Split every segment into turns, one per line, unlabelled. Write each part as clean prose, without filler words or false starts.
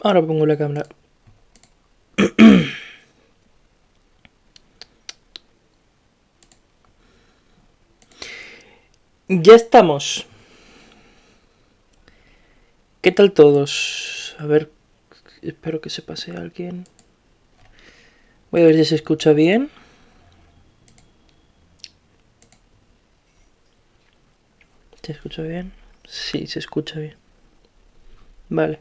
Ahora pongo la cámara. Ya estamos. ¿Qué tal todos? A ver, espero que se pase alguien. Voy a ver si se escucha bien. ¿Se escucha bien? Sí, se escucha bien. Vale.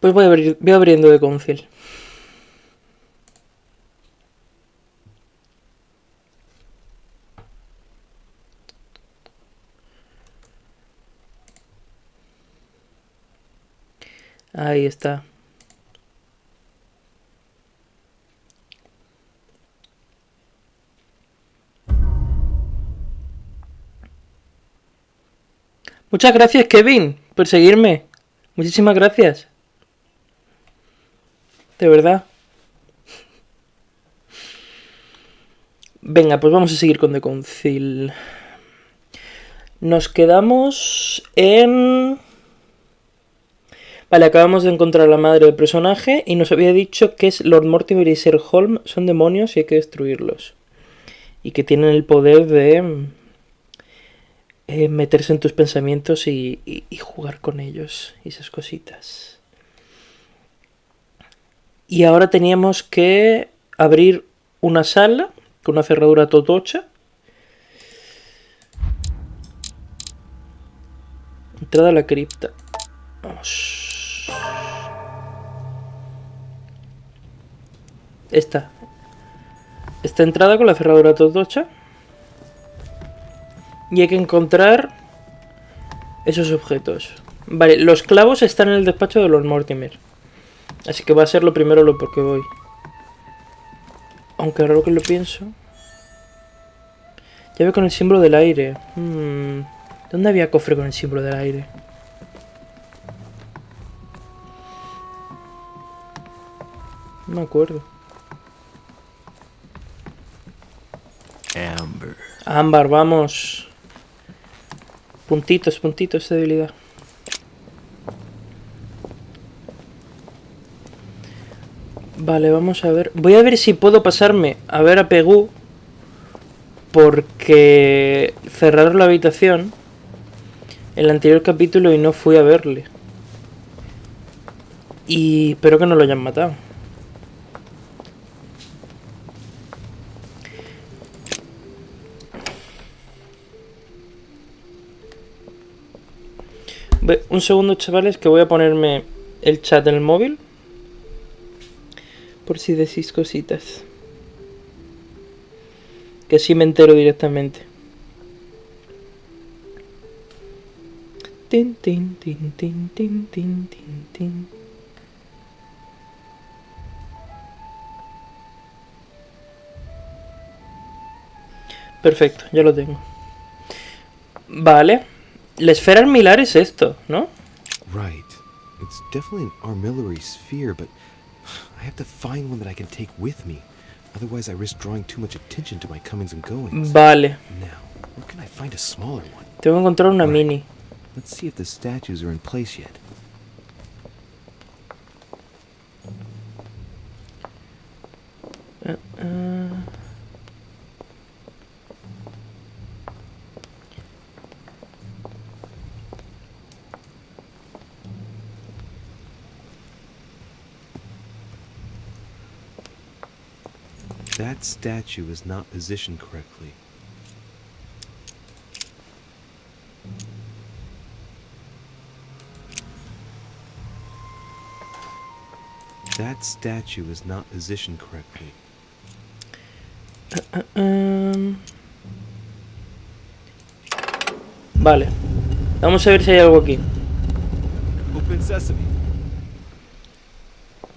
Pues voy abriendo de Concil. Ahí está. Muchas gracias, Kevin, por seguirme. Muchísimas gracias. De verdad. Venga, pues vamos a seguir con The Council. Nos quedamos en... Vale, acabamos de encontrar a la madre del personaje y nos había dicho que Lord Mortimer y Sir Holm son demonios y hay que destruirlos. Y que tienen el poder de meterse en tus pensamientos y jugar con ellos y esas cositas. Y ahora teníamos que abrir una sala con una cerradura totocha. Entrada a la cripta. Vamos. Esta entrada con la cerradura totocha. Y hay que encontrar esos objetos. Vale, los clavos están en el despacho de Lord Mortimer. Así que va a ser lo primero lo por que voy. Aunque ahora que lo pienso... Llave con el símbolo del aire. ¿Dónde había cofre con el símbolo del aire? No me acuerdo. Ámbar, vamos. Puntitos de debilidad. Vale, vamos a ver. Voy a ver si puedo pasarme a ver a Pegu. Porque cerraron la habitación en el anterior capítulo y no fui a verle. Y espero que no lo hayan matado. Un segundo, chavales, que voy a ponerme el chat en el móvil. Por si decís cositas. Que así me entero directamente. Tin, tin, tin, tin, tin, tin, tin, tin. Perfecto, ya lo tengo. Vale. La esfera armilar es esto, ¿no?
Right. It's definitely an armillary sphere, but I have to find one that I can take with me. Otherwise, I risk drawing too much attention to my comings and goings.
Vale.
Now, where can I find a smaller one?
Tengo que encontrar una mini.
Let's see if the statues are in place yet. That statue is not positioned correctly. That statue is not positioned correctly.
Vale. Vamos a ver si hay algo aquí.
Open sesame.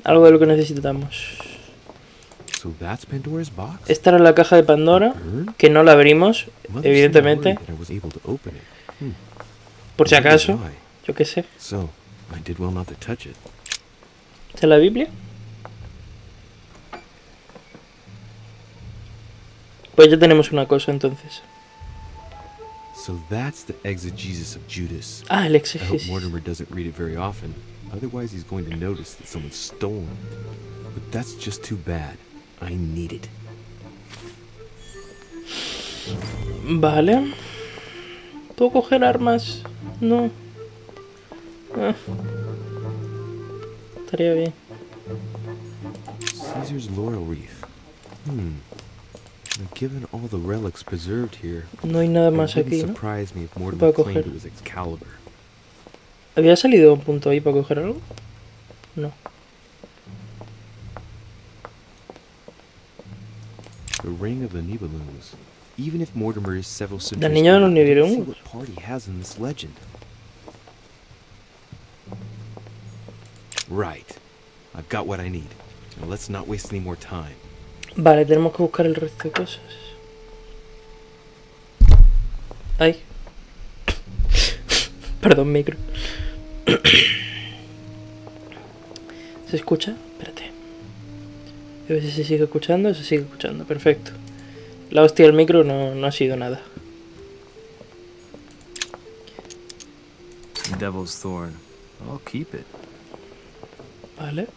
Algo de lo que necesitamos.
So that's Pandora's box?
Esta era la caja de Pandora, que no la abrimos, evidentemente. Por si
Wonder
acaso,
why.
yo qué sé.
So, I did well not to touch it.
¿Está en la Biblia? Pues ya tenemos una cosa entonces.
So that's the exegesis of Judas.
Ah, el
I hope
exégesis.
Mortimer doesn't read it very often. Otherwise, he's going to notice that someone's stolen it. But that's just too bad. I need it.
Vale. ¿Puedo coger armas? No. Ah. Estaría bien.
Caesar's laurel wreath. Given all the relics preserved here,
No hay nada
it
más
wouldn't
aquí, ¿no?
surprise me if Mortimer
Puedo
claimed
coger.
it was Excalibur.
¿Había salido un punto ahí para coger algo? No.
The ring of the Nibelungs. Even if Mortimer is several
La
centuries
niña de los
older, I didn't see
Nibelungos.
what part he has in this legend. Right. I've got what I need. Now let's not waste any more time.
Vale, tenemos que buscar el resto de cosas. Ay. Perdón, micro. ¿Se escucha? Espérate. A ver si se sigue escuchando. Se sigue escuchando, perfecto. La hostia del micro no ha sido nada.
Devil's Thorn. I'll keep it.
Vale.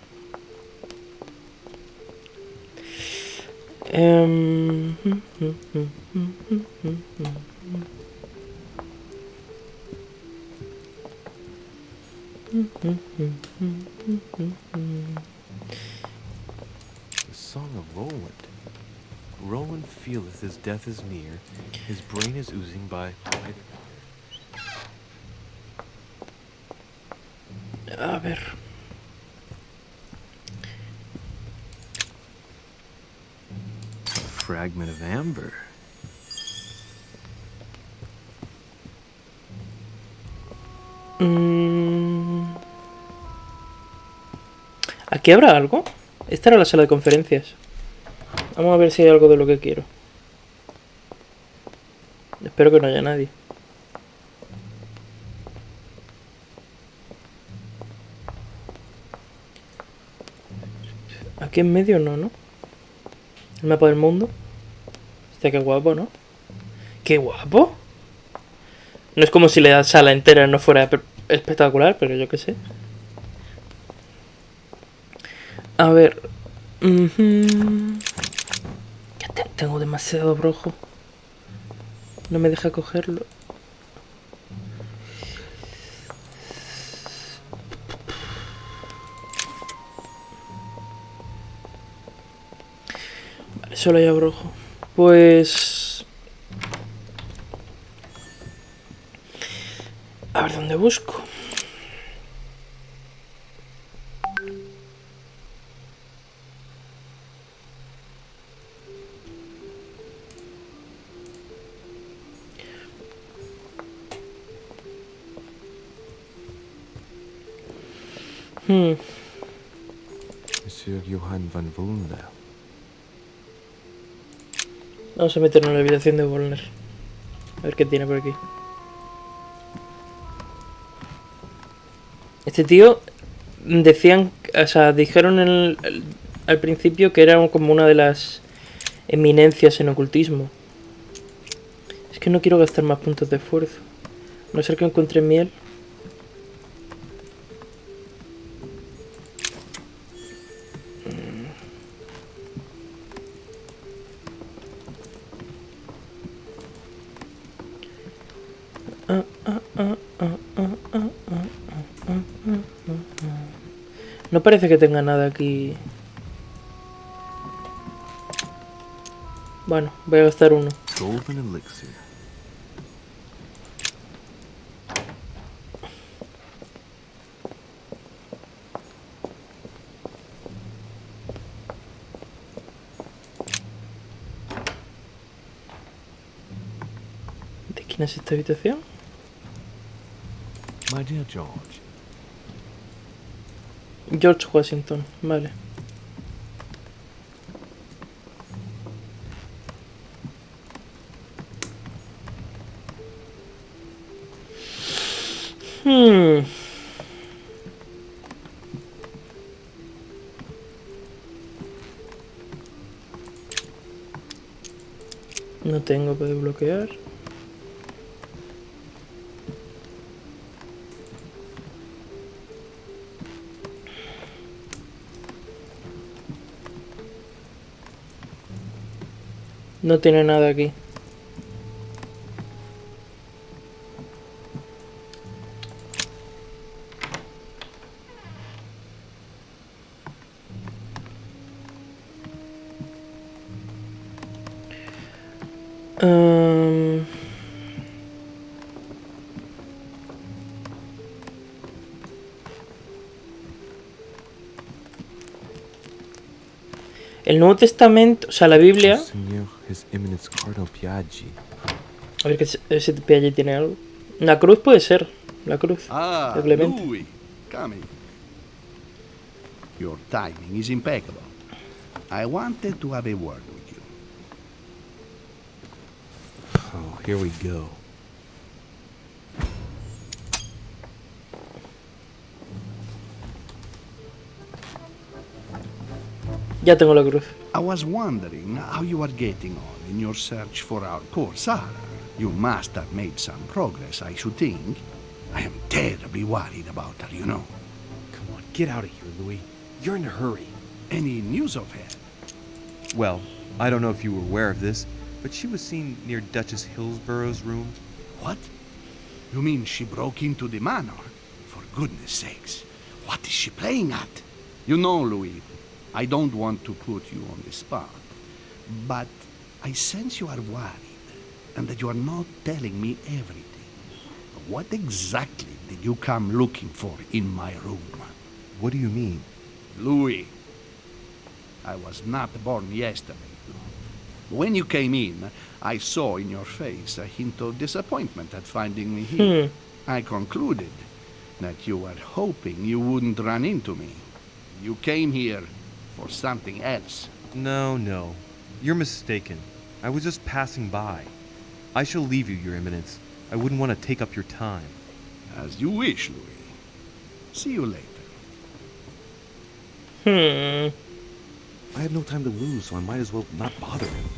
The Song of Roland. Roland feeleth his death is near. His brain is oozing by...
A ver.
Fragment of amber.
¿Aquí habrá algo? Esta era la sala de conferencias. Vamos a ver si hay algo de lo que quiero. Espero que no haya nadie. Aquí en medio no, ¿no? El mapa del mundo. Hostia, qué guapo, ¿no? ¡Qué guapo! No es como si la sala entera no fuera espectacular, pero yo qué sé. A ver. Ya tengo demasiado rojo. No me deja cogerlo. Vale, solo hay rojo. Pues... A ver dónde busco.
Monsieur Johann van Volnda.
Vamos a meternos en la habitación de Volner. A ver qué tiene por aquí. Este tío... Decían... O sea, dijeron al principio que era como una de las eminencias en ocultismo. Es que no quiero gastar más puntos de esfuerzo. A no ser que encuentre miel. No parece que tenga nada aquí. Bueno, voy a gastar uno.
Golden elixir.
¿De quién es esta habitación?
My dear George.
George Washington, vale. Hmm. No tengo que desbloquear. No tiene nada aquí. Um, el Nuevo Testamento, o sea, la Biblia.
Monseigneur, His Eminence Cardinal Piaggi.
A ver que ese allí tiene algo. La cruz puede ser. La cruz de Clemente.
Louis, come in. Your timing is impeccable. I wanted to have a word with you.
Oh, here we go.
Ya tengo la cruz.
I was wondering how you are getting on in your search for our poor Sara. You must have made some progress, I should think. I am terribly worried about her, you know.
Come on, get out of here, Louis. You're in a hurry.
Any news of her?
Well, I don't know if you were aware of this, but she was seen near Duchess Hillsborough's room.
What? You mean she broke into the manor? For goodness sakes, what is she playing at? You know, Louis, I don't want to put you on the spot, but I sense you are worried and that you are not telling me everything. What exactly did you come looking for in my room?
What do you mean?
Louis, I was not born yesterday. When you came in, I saw in your face a hint of disappointment at finding me here. I concluded that you were hoping you wouldn't run into me. You came here for something else.
No. You're mistaken. I was just passing by. I shall leave you, Your Eminence. I wouldn't want to take up your time.
As you wish, Louis. See you later.
I have no time to lose, so I might as well not bother him.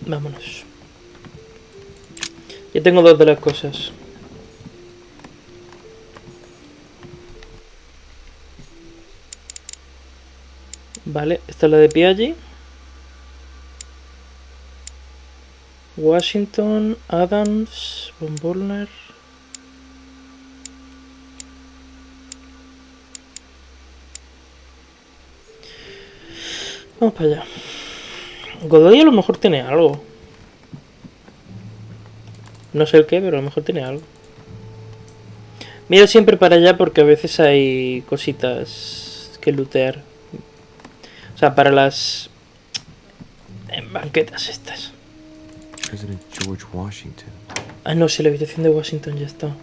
Vámonos. Ya tengo dos de las cosas. Vale, esta es la de Piaggi. Washington, Adams, Von Bollner. Vamos para allá. Godoy a lo mejor tiene algo. No sé el qué, pero a lo mejor tiene algo. Miro siempre para allá porque a veces hay cositas que lootear. O sea, para las banquetas estas.
President George Washington.
Ah, no, sí, la habitación de Washington ya está.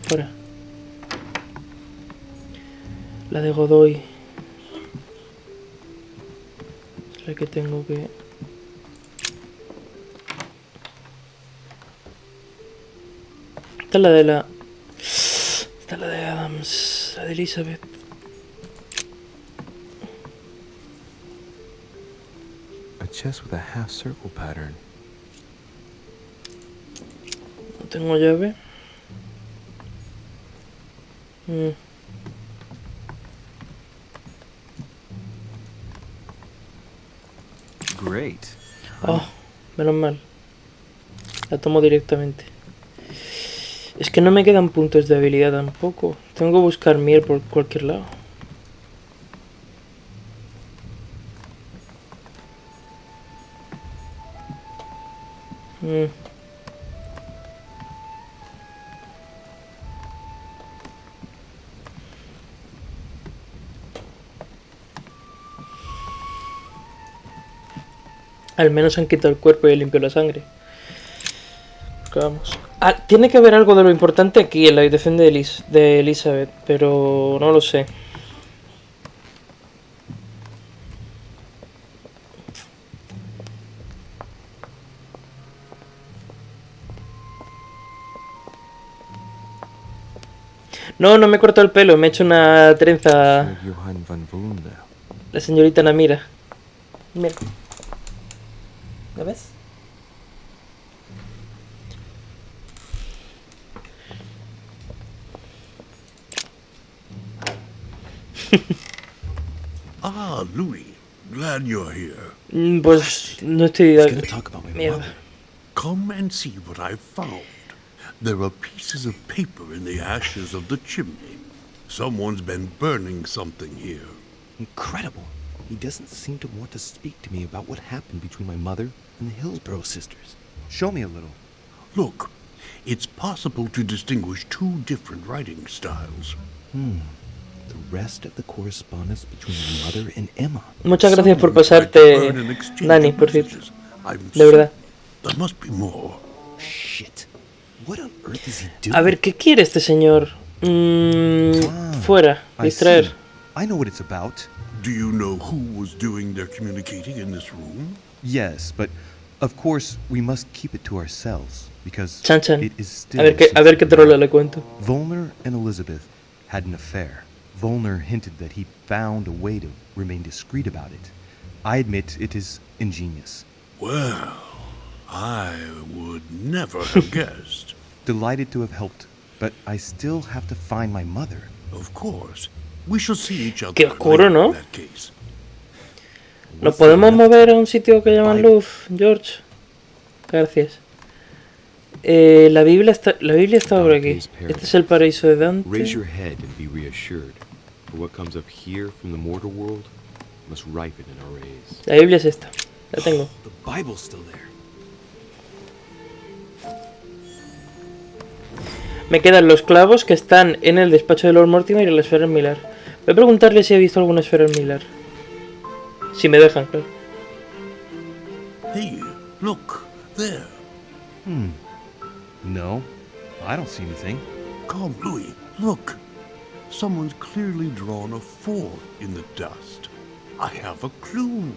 Fuera. La de Godoy. Es la que tengo que... Esta es la de la... Esta es la de Adams. La de Elizabeth.
A chest with a half circle pattern.
No tengo llave.
Great.
Oh, menos mal. La tomo directamente. Es que no me quedan puntos de habilidad tampoco. Tengo que buscar miel por cualquier lado. Al menos han quitado el cuerpo y he limpiado la sangre. Porque vamos. Ah, tiene que haber algo de lo importante aquí en la habitación de Elizabeth, pero no lo sé. No, no me he cortado el pelo, me he hecho una trenza.
Of Johann van Volunda.
La señorita Namira. Mira. ¿La ves?
Ah, Louis. Glad you're here.
Pues no estoy...
He's gonna talk about my
Mierda.
mother.
Come and see what I've found. There are pieces of paper in the ashes of the chimney. Someone's been burning something here.
Incredible. He doesn't seem to want to speak to me about what happened between my mother and the Hillsborough sisters. Show me a little.
Look, it's possible to distinguish two different writing styles.
The rest of the correspondence between my mother and Emma.
Muchas gracias por
Someone tried to
pasarte,
burn an exchange
Dani,
of
por cierto.
messages. I'm
De verdad.
There must be more.
Shit. What on earth is he doing?
A ver, ¿qué quiere este señor? Fuera,
I
distraer.
see. I know what it's about.
Do you know who was doing their communicating in this room?
Yes, but of course we must keep it to ourselves because
Chan chan.
it is still
A ver qué trola le cuento.
Volner and Elizabeth had an affair. Volner hinted that he found a way to remain discreet about it. I admit it is ingenious.
Well, I would never have guessed.
Delighted to have helped, but I still have to find my mother.
Of course. We shall see each other
Qué oscuro,
later
¿no?
in that case.
¿Nos podemos mover a un sitio que llaman luz, George? Gracias. La Biblia está por aquí. Este es el paraíso de
Raise your
Dante.
head and be reassured, for what comes up here from the mortal world must ripen in our rays.
La Biblia es esta. La tengo.
The Bible's still there.
Me quedan los clavos que están en el despacho de Lord Mortimer y la esfera en Millar. Voy a preguntarle si ha visto alguna esfera en Millar. Si me dejan, claro.
Hey, look, there.
No, I don't see anything.
Come, Louis, look. Someone's clearly drawn a 4 in the dust. I have a clue.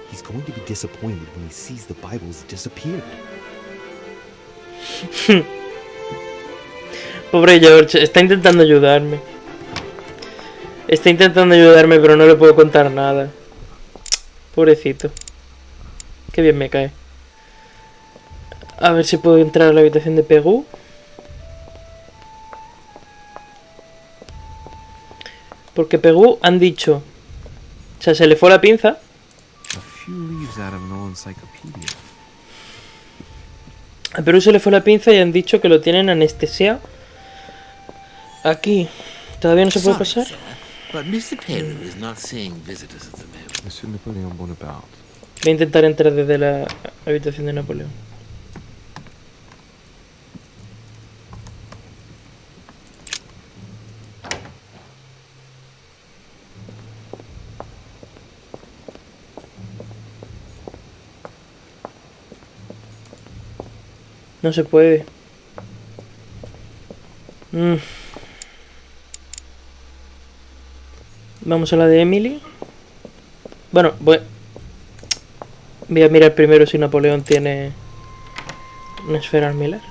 He's going to be disappointed when he sees the Bible's disappeared.
Pobre George, está intentando ayudarme. Está intentando ayudarme, pero no le puedo contar nada. Pobrecito. Qué bien me cae. A ver si puedo entrar a la habitación de Pegu. Porque Pegu han dicho... O sea, se le fue la pinza.
A few leaves out of an old encyclopedia.
A Perú se le fue la pinza y han dicho que lo tienen anestesiado. Aquí. ¿Todavía no se puede pasar?
But Mr. Taylor is not seeing visitors at the moment.
Monsieur Napoleon Bonaparte.
Voy a intentar entrar desde la habitación de Napoleón. No se puede. Vamos a la de Emily. Bueno, voy a mirar primero si Napoleón tiene una esfera Miller.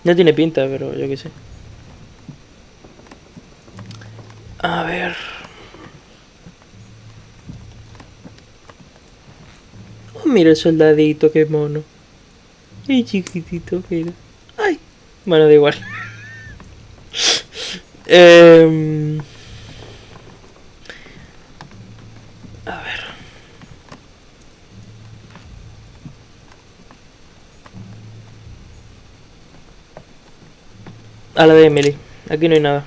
No tiene pinta, pero yo qué sé. A ver. Oh, mira el soldadito, qué mono. Ay, chiquitito, mira. Ay. Bueno, da igual. A ver. A la de Emily. Aquí no hay nada.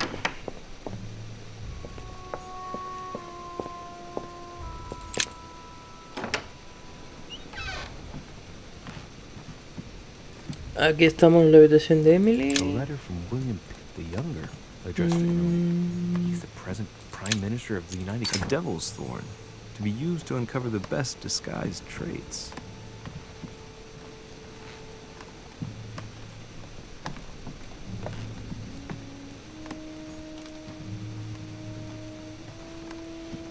Aquí estamos en la habitación de Emily.
A letter from William Pitt the Younger, addressed to Emily. He's the present Prime Minister of the United Kingdom. Devil's Thorn, to be used to uncover the best disguised traits.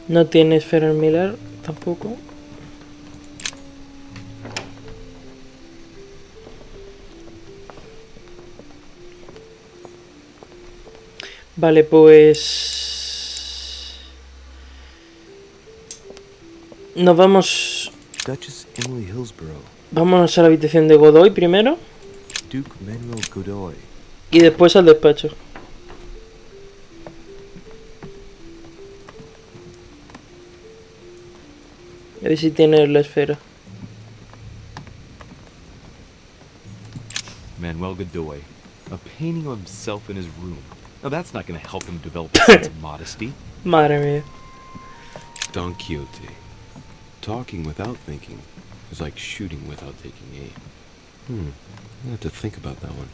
No tiene esfera Miller tampoco. Vale, pues... Nos vamos...
Duchess Emily Hillsborough,
Vámonos a la habitación de Godoy primero.
Duke Manuel Godoy.
Y después al despacho. A ver si tiene la esfera.
Manuel Godoy. A painting of himself in his room. Now that's not going to help him develop a sense of modesty.
Madre mía.
Don Quixote. Talking without thinking is like shooting without taking aim.
I have to think about that one.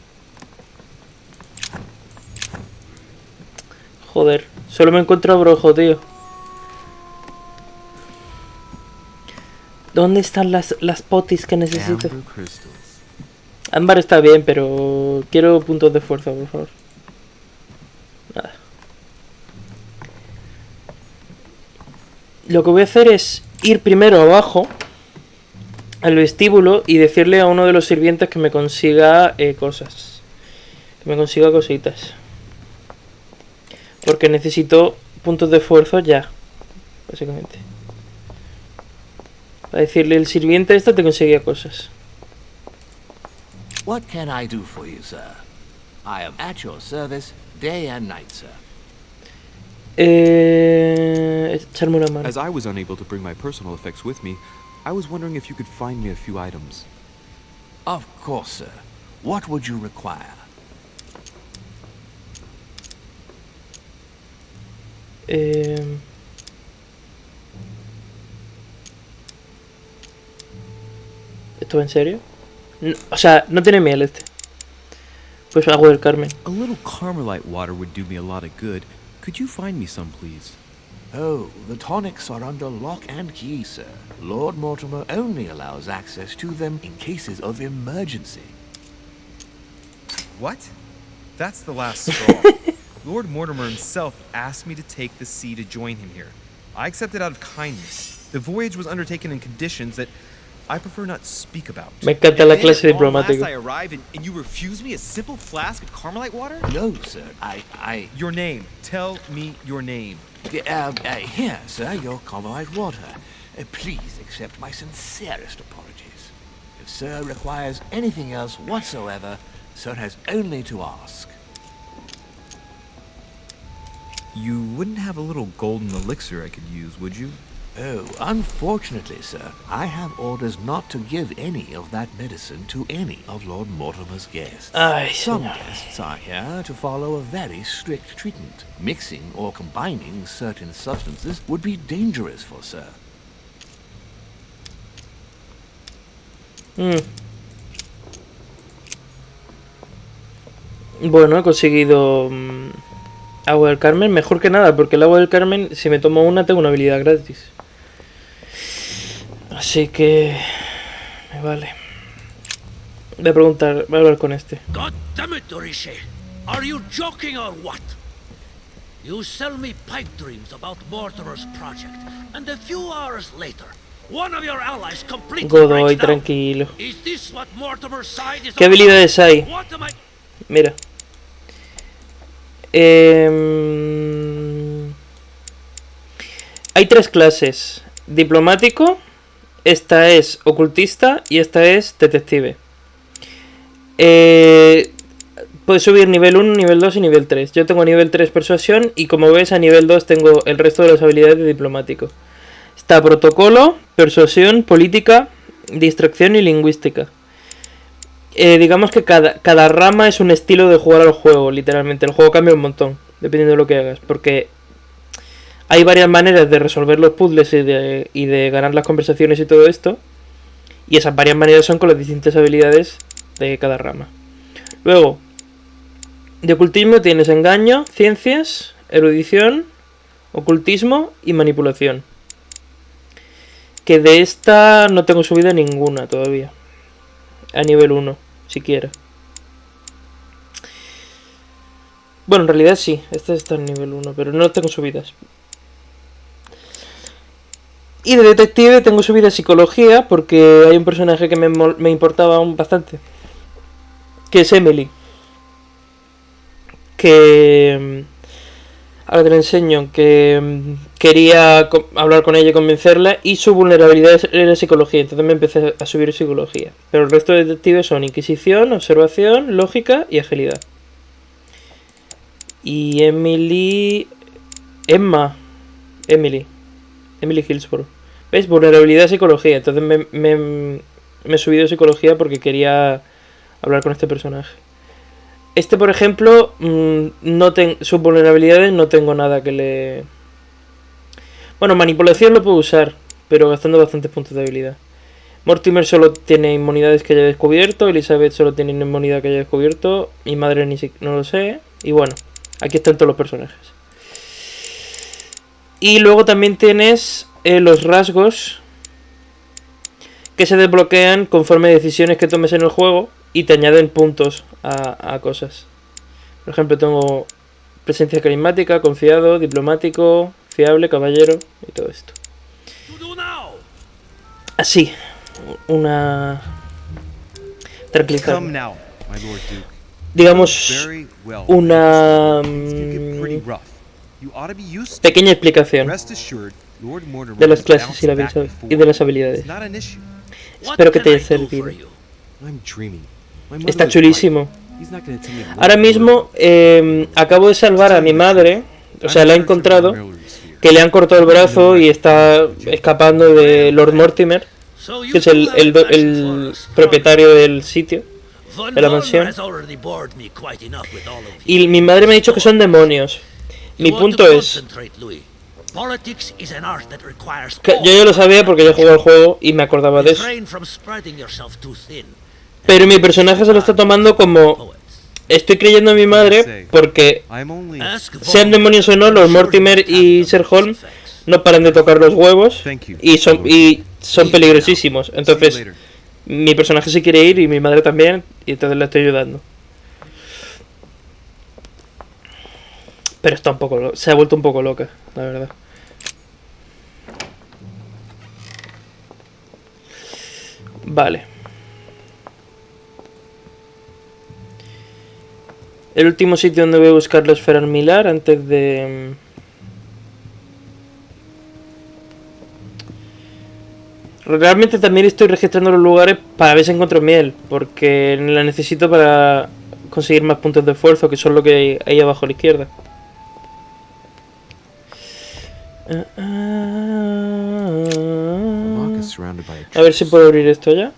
Joder, solo me encuentro a Brojo, tío. ¿Dónde están las potis que necesito?
Amber crystals.
Ámbar está bien, pero quiero puntos de fuerza, por favor. Nada. Lo que voy a hacer es ir primero abajo al vestíbulo y decirle a uno de los sirvientes que me consiga cosas. Que me consiga cositas. Porque necesito puntos de fuerza ya, básicamente. Para decirle, el sirviente este te conseguía cosas.
What can I do for you, sir? I am at your service day and night, sir.
Echarme una mano.
As I was unable to bring my personal effects with me, I was wondering if you could find me a few items.
Of course, sir. What would you require?
¿Esto va en serio? No, o sea, no tiene miel este. Pues agua del Carmen.
A little Carmelite water would do me a lot of good. Could you find me some, please?
Oh, the tonics are under lock and key, sir. Lord Mortimer only allows access to them in cases of emergency.
What? That's the last straw. Lord Mortimer himself asked me to take the sea to join him here. I accepted out of kindness. The voyage was undertaken in conditions that I prefer not speak about.
Me encanta la clase
And at long
diplomático.
last I arrive and you refuse me a simple flask of Carmelite water?
No, sir. I...
Your name. Tell me your name.
Here, sir, your Carmelite water. Please accept my sincerest apologies. If sir requires anything else whatsoever, sir has only to ask.
You wouldn't have a little golden elixir I could use, would you?
Oh, unfortunately, sir, I have orders not to give any of that medicine to any of Lord Mortimer's guests.
Ay,
Some
señor.
guests are here to follow a very strict treatment. Mixing or combining certain substances would be dangerous for sir.
Bueno, he conseguido agua del Carmen. Mejor que nada, porque el agua del Carmen, si me tomo una, tengo una habilidad gratis. Así que... me vale. Voy a preguntar, voy a hablar con este.
God damn it, Orishe! Are you joking or what? You sell me pipe dreams about Mortimer's project, and a few hours later, one of your allies completely
Godoy,
breaks down.
tranquilo.
Is this what Mortimer's side is
¿Qué
all
habilidades
about?
hay?
What am I...
Mira. Hay tres clases. Diplomático, esta es ocultista y esta es detective. Puedes subir nivel 1, nivel 2 y nivel 3. Yo tengo nivel 3 persuasión y como ves a nivel 2 tengo el resto de las habilidades de diplomático. Está protocolo, persuasión, política, distracción y lingüística. Digamos que cada rama es un estilo de jugar al juego, literalmente. El juego cambia un montón, dependiendo de lo que hagas. Porque hay varias maneras de resolver los puzzles y de ganar las conversaciones y todo esto. Y esas varias maneras son con las distintas habilidades de cada rama. Luego, de ocultismo tienes engaño, ciencias, erudición, ocultismo y manipulación. Que de esta no tengo subida ninguna todavía. A nivel 1, siquiera. Bueno, en realidad sí, esta está en nivel 1, pero no tengo subidas. Y de detective tengo subida psicología, porque hay un personaje que me importaba bastante. Que es Emily. Que Ahora te lo enseño, que quería hablar con ella y convencerla, y su vulnerabilidad era psicología, entonces me empecé a subir psicología. Pero el resto de detectives son inquisición, observación, lógica y agilidad. Y Emily Hillsborough. ¿Veis? Vulnerabilidad psicología, entonces me he subido psicología porque quería hablar con este personaje. Este, por ejemplo, sus vulnerabilidades no tengo nada que le... Bueno, manipulación lo puedo usar, pero gastando bastantes puntos de habilidad. Mortimer solo tiene inmunidades que haya descubierto, Elizabeth solo tiene una inmunidad que haya descubierto, mi madre no lo sé, y bueno, aquí están todos los personajes. Y luego también tienes los rasgos que se desbloquean conforme a decisiones que tomes en el juego y te añaden puntos a cosas. Por ejemplo, tengo presencia carismática, confiado, diplomático, fiable, caballero y todo esto. Así, una tranquilizante. Digamos, una pequeña explicación de las clases y de las habilidades. Espero que te haya servido. Está chulísimo. Ahora mismo acabo de salvar a mi madre, o sea, la he encontrado, que le han cortado el brazo y está escapando de Lord Mortimer, que es el propietario del sitio, de la mansión. Y mi madre me ha dicho que son demonios. Mi punto es que yo ya lo sabía porque yo jugado al juego y me acordaba de eso. Pero mi personaje se lo está tomando como... Estoy creyendo en mi madre porque, sean demonios o no, los Mortimer y Sherlock no paran de tocar los huevos y son peligrosísimos. Entonces, mi personaje se quiere ir y mi madre también, y entonces la estoy ayudando. Pero está se ha vuelto un poco loca, la verdad. Vale. El último sitio donde voy a buscar la esfera armilar antes de... Realmente también estoy registrando los lugares para ver si encuentro miel, porque la necesito para conseguir más puntos de esfuerzo, que son lo que hay ahí abajo a la izquierda. A ver si puedo abrir esto ya.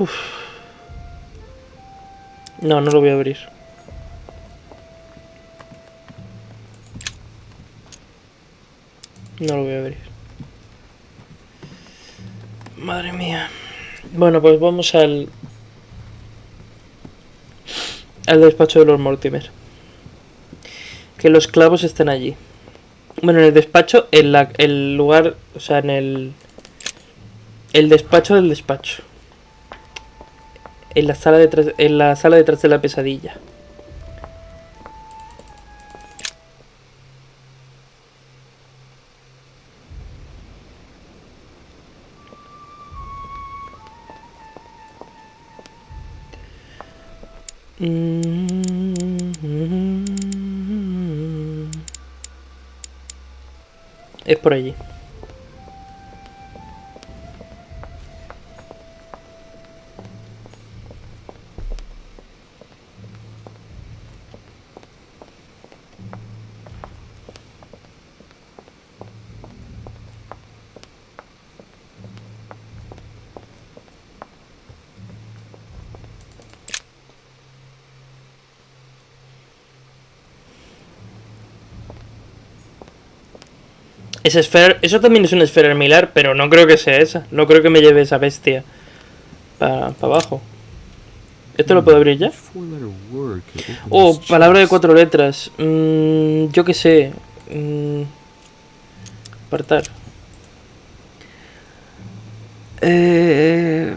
Uf. No lo voy a abrir. No lo voy a abrir. Madre mía. Bueno, pues vamos al despacho de Lord Mortimer. Que los clavos están allí. Bueno, en el despacho, el lugar, o sea, en el despacho del despacho. En la sala detrás de la pesadilla. Es por allí. Esa esfera, eso también es una esfera armilar, pero no creo que sea esa. No creo que me lleve esa bestia para abajo. ¿Esto lo puedo abrir ya? Oh, palabra de 4 letras. Yo qué sé. Apartar. De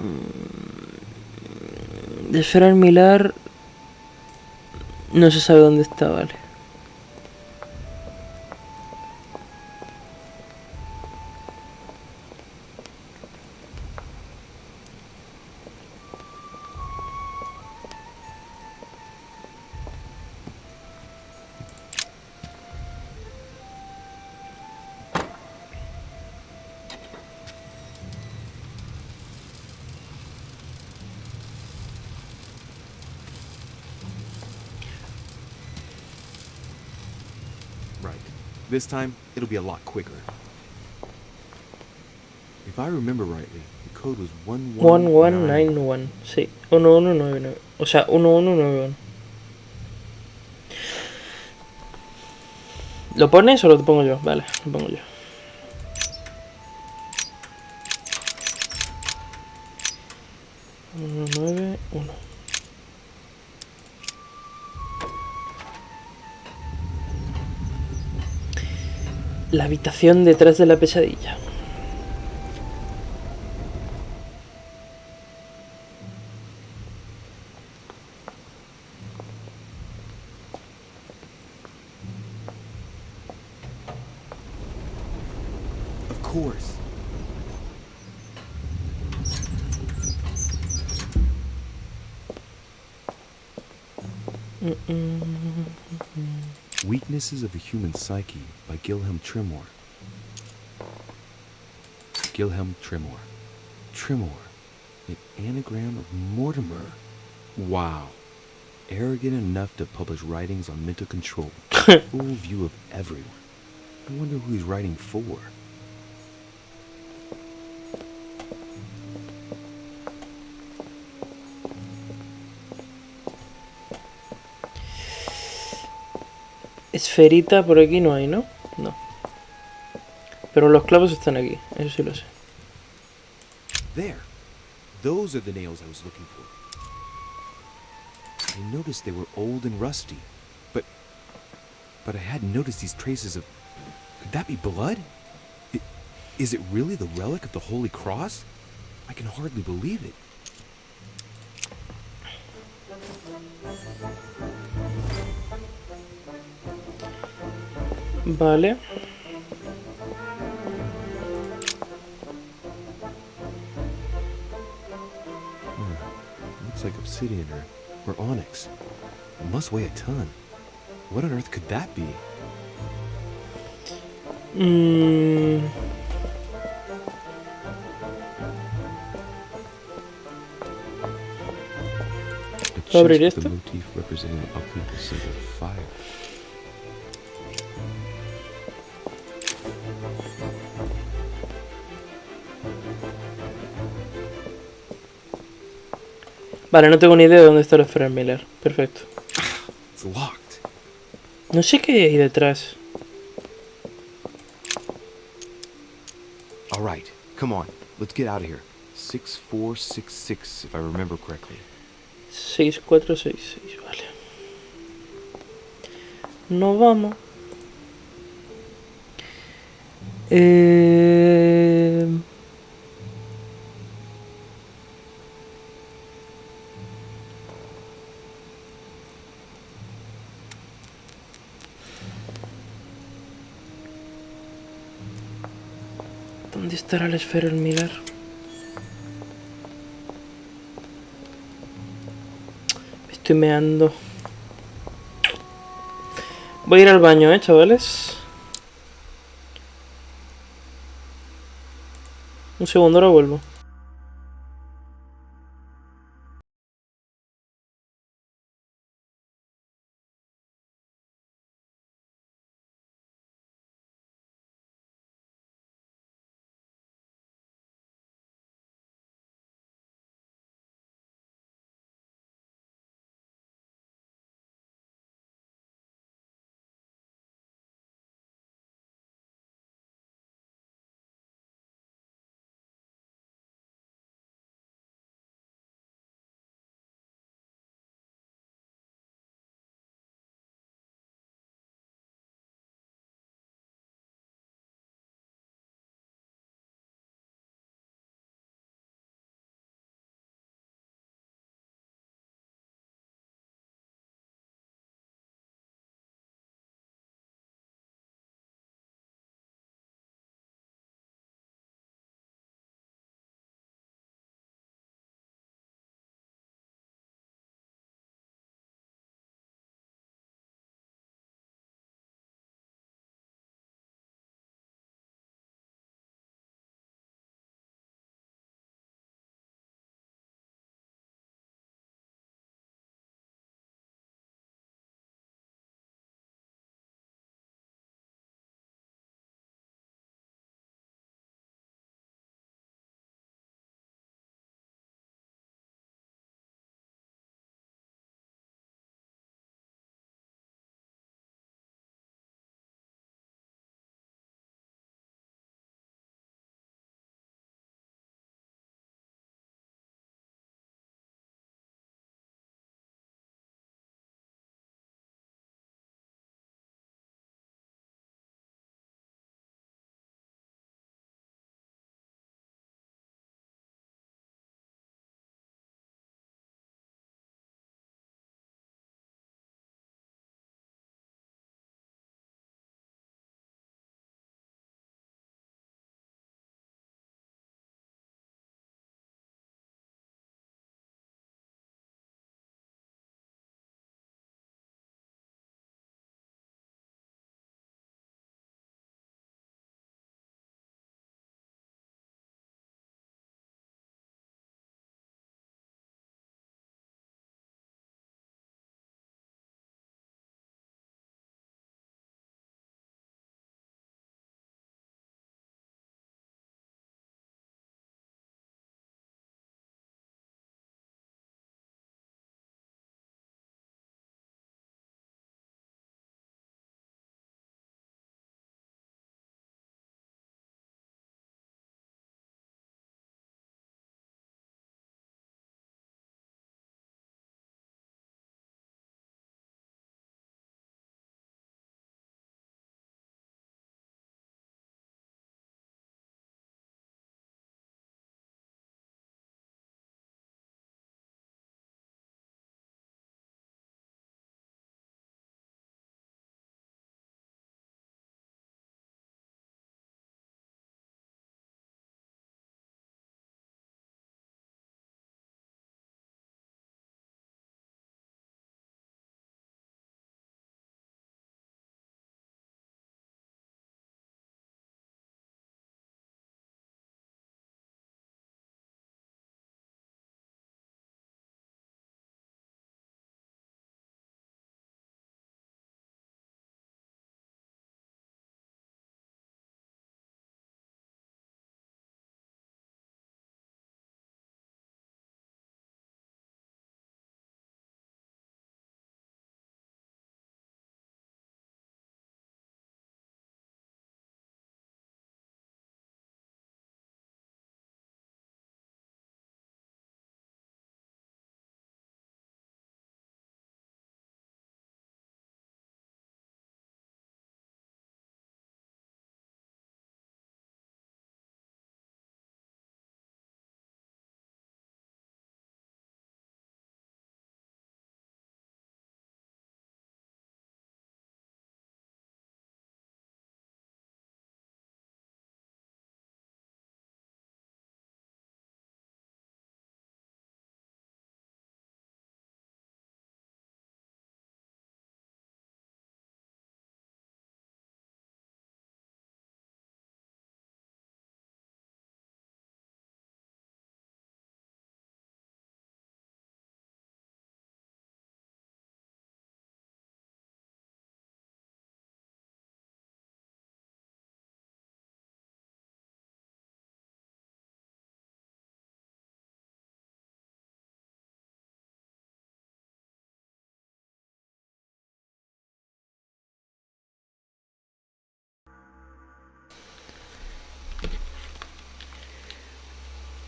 esfera armilar. No se sabe dónde está, vale.
Right. This time, it'll be a lot quicker. If I remember rightly, the code was 1191.
1191. Sí, 1199. O sea, 1191. ¿Lo pones o lo pongo yo? Vale, lo pongo yo. Uno, 9, 1. La habitación detrás de la pesadilla.
Of course. Weaknesses of the Human Psyche by Gilhelm Trimor. Gilhelm Trimor. Trimor. An anagram of Mortimer. Wow. Arrogant enough to publish writings on mental control. Full view of everyone. I wonder who he's writing for.
Esferita por aquí no hay, ¿no? No. Pero los clavos están aquí, eso sí lo sé.
There. Those are the nails I was looking for. I noticed they were old and rusty, but I hadn't noticed these traces of... Could that be blood? Is it really the relic of the Holy Cross? I can hardly believe it.
Vale.
Looks like obsidian or onyx. It must weigh a ton. What on earth could that be?
¿Puedo abrir
Chest with
esto?
a motif representing an occultic symbol of fire.
Vale, no tengo ni idea de dónde está el esfera Miller. Perfecto.
It's locked.
No sé qué hay ahí detrás.
All right, come on. Let's get out of here. 6466, if I remember correctly.
6466, vale. Nos vamos. ¿Dónde estará la esfera Miller? Me estoy meando. Voy a ir al baño, chavales. Un segundo, ahora vuelvo.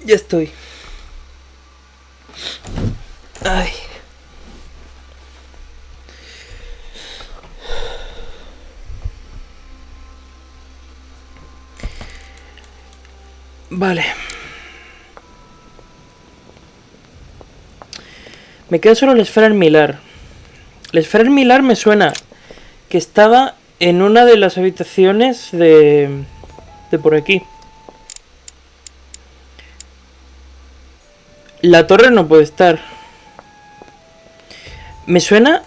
Ya estoy. Ay. Vale. Me queda solo la esfera Milar. La esfera Milar me suena que estaba en una de las habitaciones de por aquí. La torre no puede estar. Me suena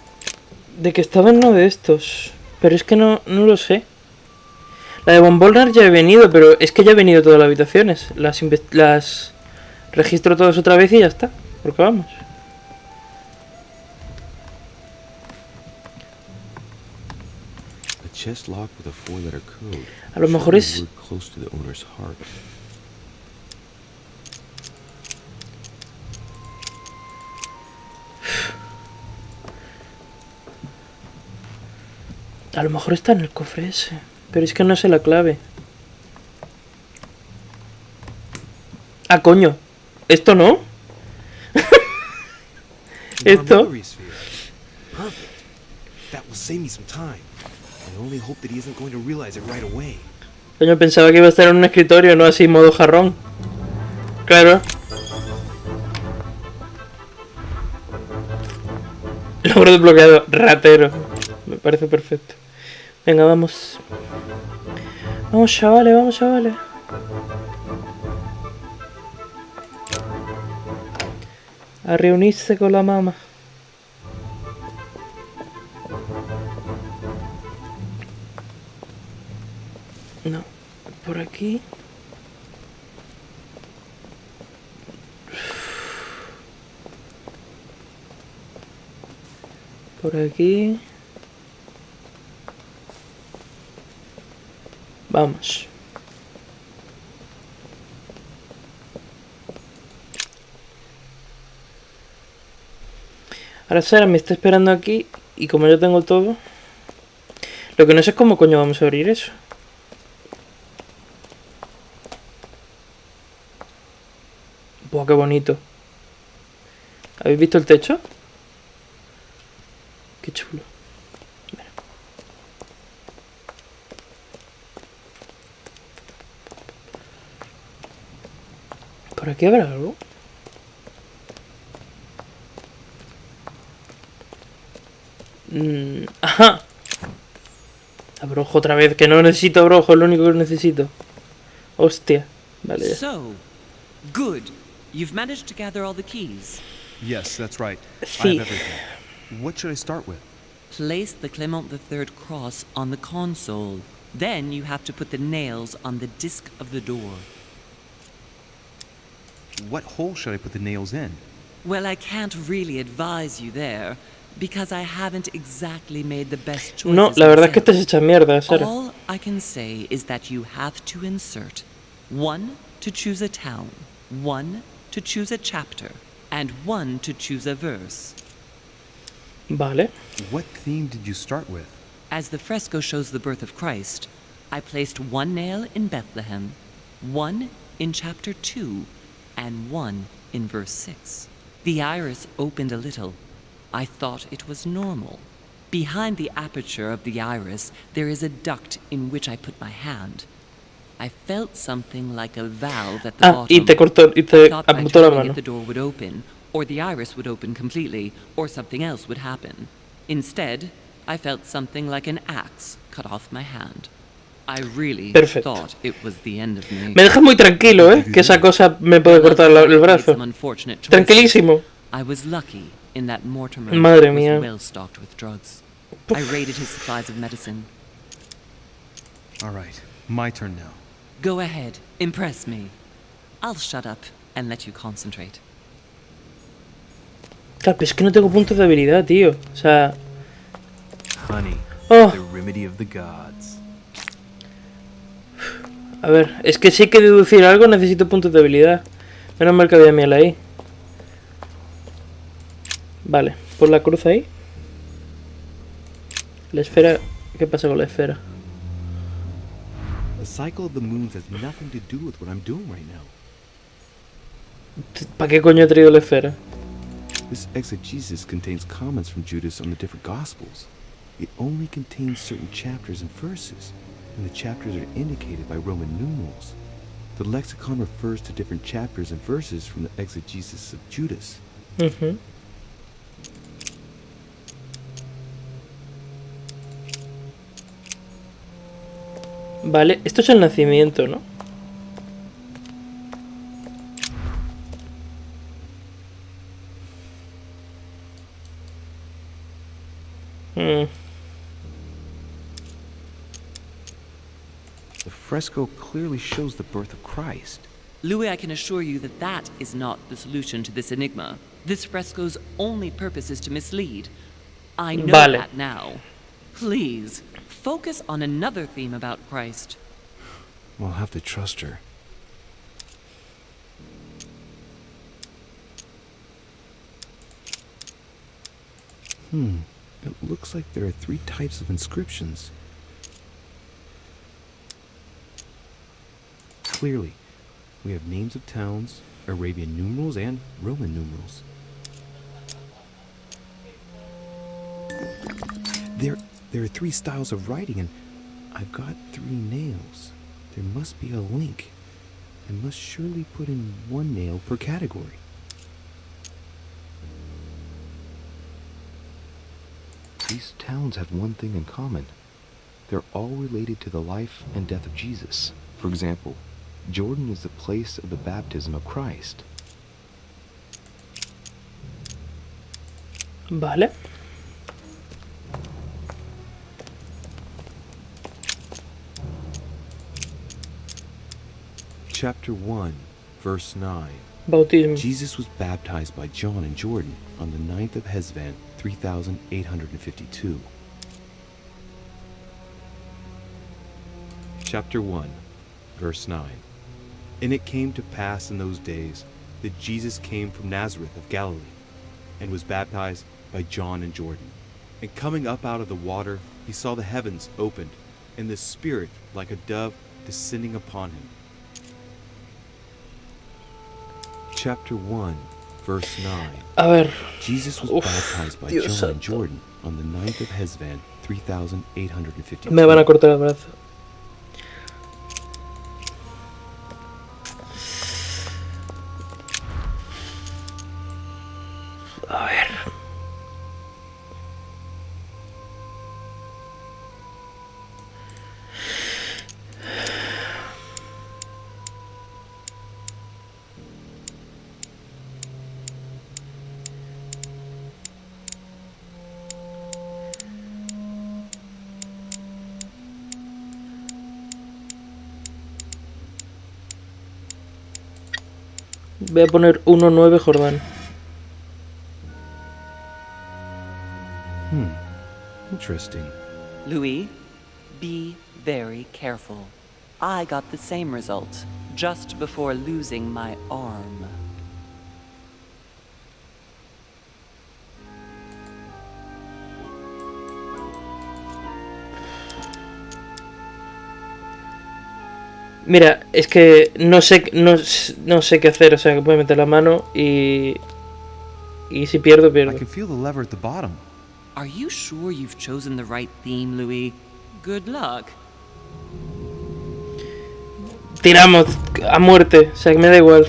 de que estaba en uno de estos. Pero es que no lo sé. La de Bombolnar ya he venido, pero es que ya he venido todas las habitaciones. Las registro todas otra vez y ya está. Porque vamos.
A chest locked with a 4-letter code.
A lo mejor es...
Close to the owner's heart.
A lo mejor está en el cofre ese. Pero es que no sé la clave. Ah, coño. ¿Esto no? ¿Esto?
Perfect. That will save me some time. I only hope that he isn't going to realize it right away.
Coño, pensaba que iba a estar en un escritorio, no así modo jarrón. Claro. Logro desbloqueado. Ratero. Me parece perfecto. Venga, vamos. Vamos, chavales, vamos, chavales. A reunirse con la mamá. No, por aquí. Por aquí. Vamos. Ahora Sara me está esperando aquí y como yo tengo todo... Lo que no sé es cómo coño vamos a abrir eso. Buah, qué bonito. ¿Habéis visto el techo? Qué chulo. Mira. ¿Por aquí habrá algo? Ajá. Abrojo otra vez, que no necesito abrojo, es lo único que necesito. Hostia. Vale, ya.
So, good. You've managed to gather all the keys.
Yes, that's right. I
Sí.
have everything. What should I start with?
Place the Clement III cross on the console. Then you have to put the nails on the disc of the door.
What hole should I put the nails in?
Well, I can't really advise you there, because I haven't exactly made the best choices.
No, la verdad es que
myself.
estás hecha mierda, Sara.
All I can say is that you have to insert 1 to choose a town, 1 to choose a chapter, and 1 to choose a verse.
Vale.
What theme did you start with?
As the fresco shows the birth of Christ, I placed 1 nail in Bethlehem, 1 in chapter 2, and 1 in verse 6. The iris opened a little. I thought it was normal. Behind the aperture of the iris, there is a duct in which I put my hand. I felt something like a valve at the bottom.
Y te cortó, y te
I thought by
apuntó la
turning
mano.
it, the door would open, or the iris would open completely, or something else would happen. Instead, I felt something like an axe cut off my hand. I really
Perfecto.
thought it was the end of me.
Me deja muy tranquilo, que esa cosa me puede cortar el brazo.
Some unfortunate choices.
Tranquilísimo.
I was lucky in that Mortimer
Madre
was
mía.
well stocked with drugs. I raided his supplies of medicine.
All right, my turn now.
Go ahead, impress me. I'll shut up and let you concentrate.
Claro, pero es que no tengo puntos de habilidad, tío. O sea...
Honey,
Oh.
the remedy of the gods.
A ver, es que si hay que deducir algo necesito puntos de habilidad. Menos mal que había miel ahí. Vale, pon la cruz ahí. La esfera... ¿Qué pasa con la esfera?
The cycle of the moons has nothing to do with what I'm doing right now.
¿Para qué coño he traído la esfera?
This exegesis contains comments from Judas on the different Gospels. It only contains certain chapters and verses, and the chapters are indicated by Roman numerals. The lexicon refers to different chapters and verses from the exegesis of Judas.
Ujú. Vale, esto es el nacimiento, ¿no? Mm.
The fresco clearly shows the birth of Christ.
Louis, I can assure you that that is not the solution to this enigma. This fresco's only purpose is to mislead. I know
Vale.
that now. Please, focus on another theme about Christ.
I'll have to trust her. It looks like there are 3 types of inscriptions. Clearly, we have names of towns, Arabian numerals, and Roman numerals. There are 3 styles of writing, and I've got 3 nails. There must be a link. I must surely put in 1 nail per category.
These towns have one thing in common. They're all related to the life and death of Jesus. For example, Jordan is the place of the baptism of Christ.
Vale.
Chapter 1, verse 9.
Bautismo.
Jesus was baptized by John in Jordan on the 9th of Hesvan, 3852. Chapter 1, verse 9. And it came to pass in those days that Jesus came from Nazareth of Galilee, and was baptized by John in Jordan. And coming up out of the water, he saw the heavens opened, and the Spirit like a dove descending upon him. Chapter 1, verse 9.
A ver.
Jesus was baptized by
Dios
John in
santo.
Jordan on the 9th of Hesvan, 3852.
Me van a cortar el brazo. A ver. Voy a poner 1-9 Jordán.
Interesting.
Louis, be very careful. I got the same result just before losing my arm.
Mira, es que no sé qué hacer, o sea, que voy a meter la mano y si pierdo,
I
pierdo.
can feel the lever at the bottom.
Are you sure you've chosen the right theme, Louis? Good luck.
Tiramos a muerte, o sea, que me da igual.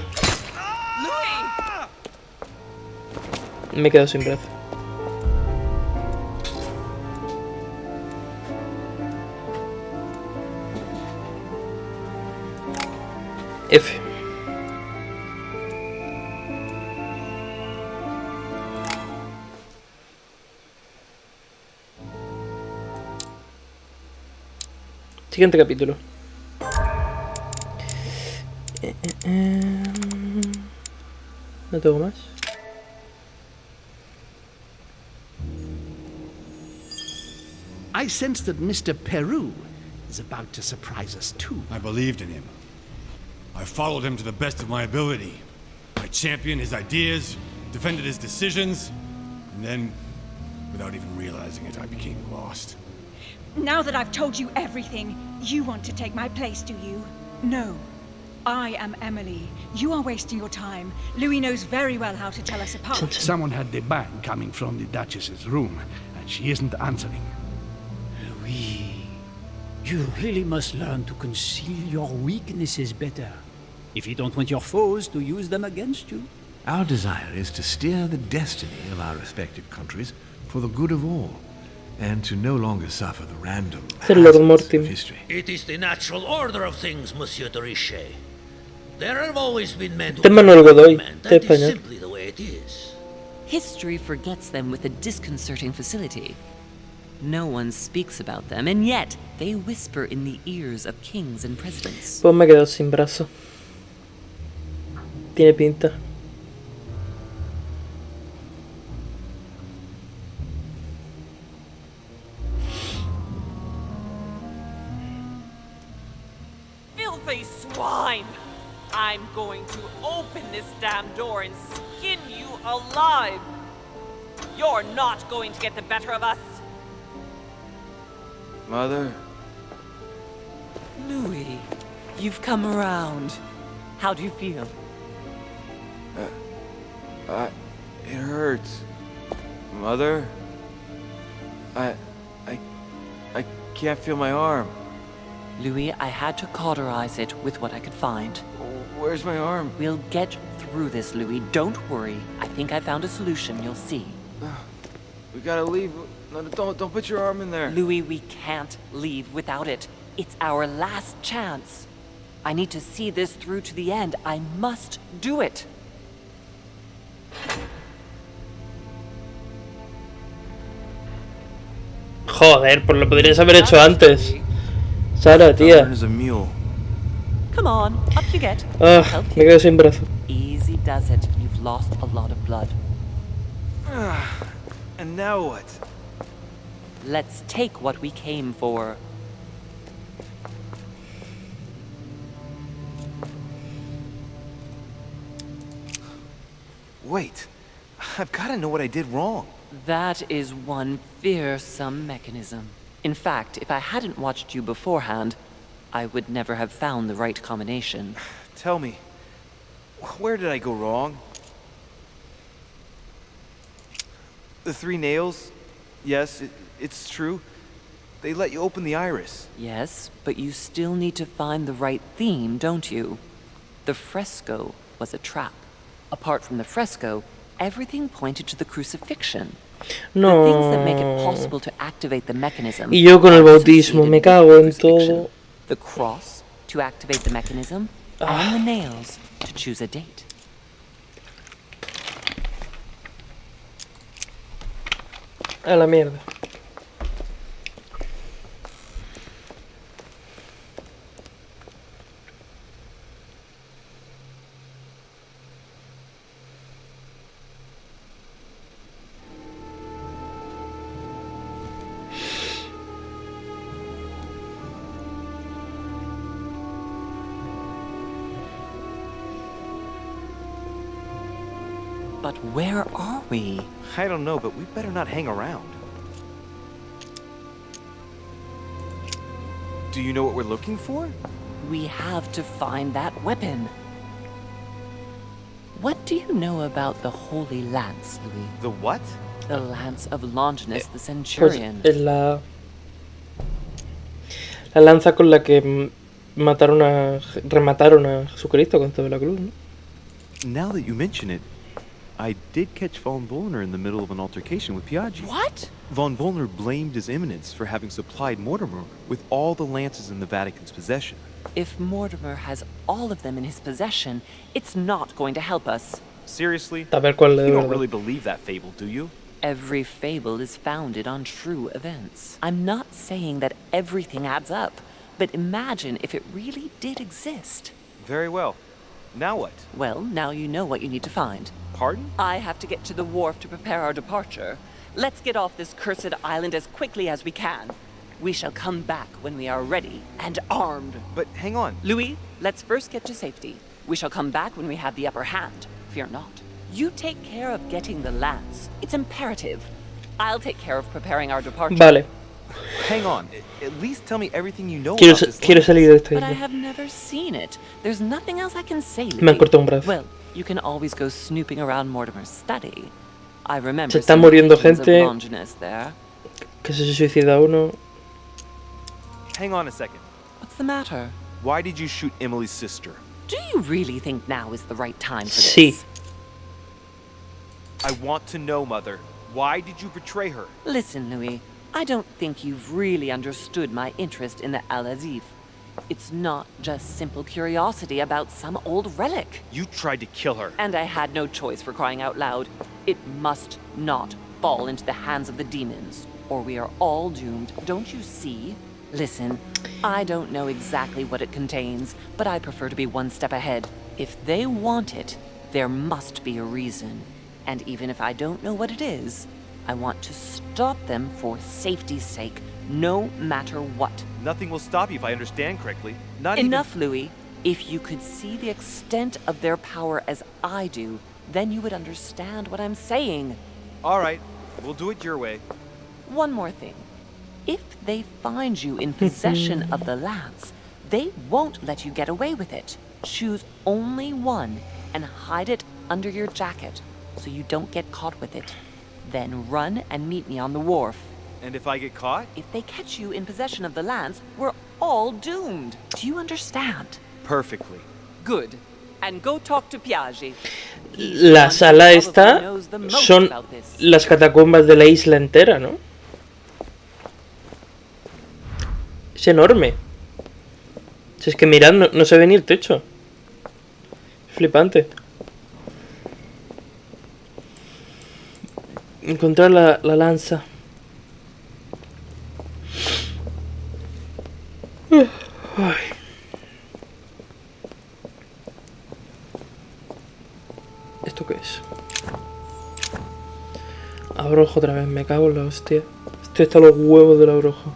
Me he quedado sin brazo. F. Siguiente capítulo. No tengo más.
I sense that Mr. Peru is about to surprise us too.
I believed in him. I followed him to the best of my ability. I championed his ideas, defended his decisions, and then, without even realizing it, I became lost.
Now that I've told you everything, you want to take my place, do you? No. I am Emily. You are wasting your time. Louis knows very well how to tell us apart.
Someone had the bang coming from the Duchess's room, and she isn't answering.
Louis, you really must learn to conceal your weaknesses better, if you don't want your foes to use them against you.
Our desire is to steer the destiny of our respective countries for the good of all, and to no longer suffer the random
Lord
hazards
Mortimer.
of history.
It is the natural order of things, Monsieur de Richet. There have always been men who
Este es Manuel Godoy,
men.
de
That is
español.
simply the way it is.
History forgets them with a disconcerting facility. No one speaks about them, and yet they whisper in the ears of kings and presidents.
Pues me he quedado sin brazo. Tiene pinta.
Filthy swine! I'm going to open this damn door and skin you alive! You're not going to get the better of us!
Mother?
Louis, you've come around. How do you feel?
It hurts. Mother? I can't feel my arm.
Louis, I had to cauterize it with what I could find.
Where's my arm?
We'll get through this, Louis. Don't worry. I think I found a solution. You'll see.
We gotta leave. No, don't put your arm in there.
Louis, we can't leave without it. It's our last chance. I need to see this through to the end. I must do it.
Joder, pues lo podrías haber hecho antes. Sara, tía.
As a mule.
Come on, up you get.
Ah, me quedo sin brazo.
Easy does it. You've lost a lot of blood.
And now what?
Let's take what we came for.
Wait, I've got to know what I did wrong.
That is one fearsome mechanism. In fact, if I hadn't watched you beforehand, I would never have found the right combination.
Tell me, where did I go wrong? The 3 nails? Yes, it's true. They let you open the iris.
Yes, but you still need to find the right theme, don't you? The fresco was a trap. Apart from the fresco, everything pointed to the crucifixion.
No.
The things that make it possible to activate the mechanism.
Y yo con el
are
bautismo,
associated
me
with
cago
the
en
crucifixion.
todo.
The cross to activate the mechanism, and the nails to choose a date.
A la mierda.
But where are we?
I don't know, but we better not hang around. Do you know what we're looking for?
We have to find that weapon. What do you know about the Holy Lance, Louis?
The what?
The Lance of Longinus the
Pues
Centurion.
es la lanza con la que remataron a Jesucristo con toda la cruz, ¿no?
Now that you mention it, I did catch Von Wollner in the middle of an altercation with Piaggi.
What?
Von Wollner blamed His Eminence for having supplied Mortimer with all the lances in the Vatican's possession.
If Mortimer has all of them in his possession, it's not going to help us.
Seriously?
A ver cuál
You
de
don't
verdad.
really believe that fable, do you?
Every fable is founded on true events. I'm not saying that everything adds up, but imagine if it really did exist.
Very well. Now what?
Well, now you know what you need to find.
Pardon?
I have to get to the wharf to prepare our departure. Let's get off this cursed island as quickly as we can. We shall come back when we are ready and armed.
But hang on.
Louis, let's first get to safety. We shall come back when we have the upper hand. Fear not. You take care of getting the lance. It's imperative. I'll take care of preparing our departure.
Vale.
Hang on. At least tell me everything you know
Quiero,
about this
quiero
lance.
salir de esta
But I
isla.
have never seen it. There's nothing else I can say,
Me han
Louis.
cortado un brazo.
Well, you can always go snooping around Mortimer's study. I remember
Se está
seeing
muriendo
visions of
gente.
Longinus there.
Que se suicida uno.
Hang on a second.
What's the matter?
Why did you shoot Emily's sister?
Do you really think now is the right time for this?
Sí.
I want to know, Mother. Why did you betray her?
Listen, Louis, I don't think you've really understood my interest in the Al-Azif. It's not just simple curiosity about some old relic.
You tried to kill her.
And I had no choice, for crying out loud. It must not fall into the hands of the demons, or we are all doomed, don't you see? Listen, I don't know exactly what it contains, but I prefer to be one step ahead. If they want it, there must be a reason. And even if I don't know what it is, I want to stop them for safety's sake, no matter what.
Nothing will stop you if I understand correctly. Not
Enough, Louis. If you could see the extent of their power as I do, then you would understand what I'm saying.
All right, we'll do it your way.
One more thing. If they find you in possession of the lance, they won't let you get away with it. Choose only one and hide it under your jacket so you don't get caught with it. Then run and meet me on the wharf.
And if I get caught?
If they catch you in possession of the lance, we're all doomed. Do you understand?
Perfectly.
Good. And go talk to Piaggi.
La sala esta son las catacumbas de la isla entera, ¿no? Es enorme. Si es que mirad, no se ve ni el techo. Flipante. Encontrar la lanza. Ay. ¿Esto qué es? Abrojo otra vez, me cago en la hostia. Estoy hasta los huevos del abrojo.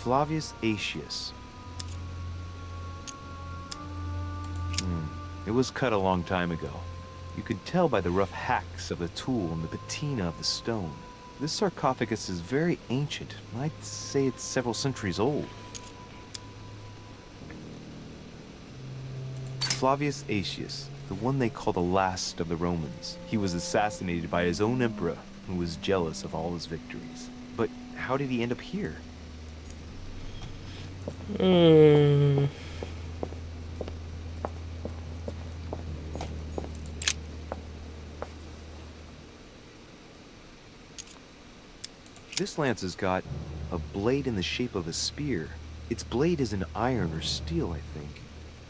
Flavius Aetius. It was cut a long time ago. You could tell by the rough hacks of the tool and the patina of the stone. This sarcophagus is very ancient. I'd say it's several centuries old. Flavius Aetius, the one they call the last of the Romans. He was assassinated by his own emperor, who was jealous of all his victories. But how did he end up here? This lance has got a blade in the shape of a spear. Its blade is in iron or steel, I think.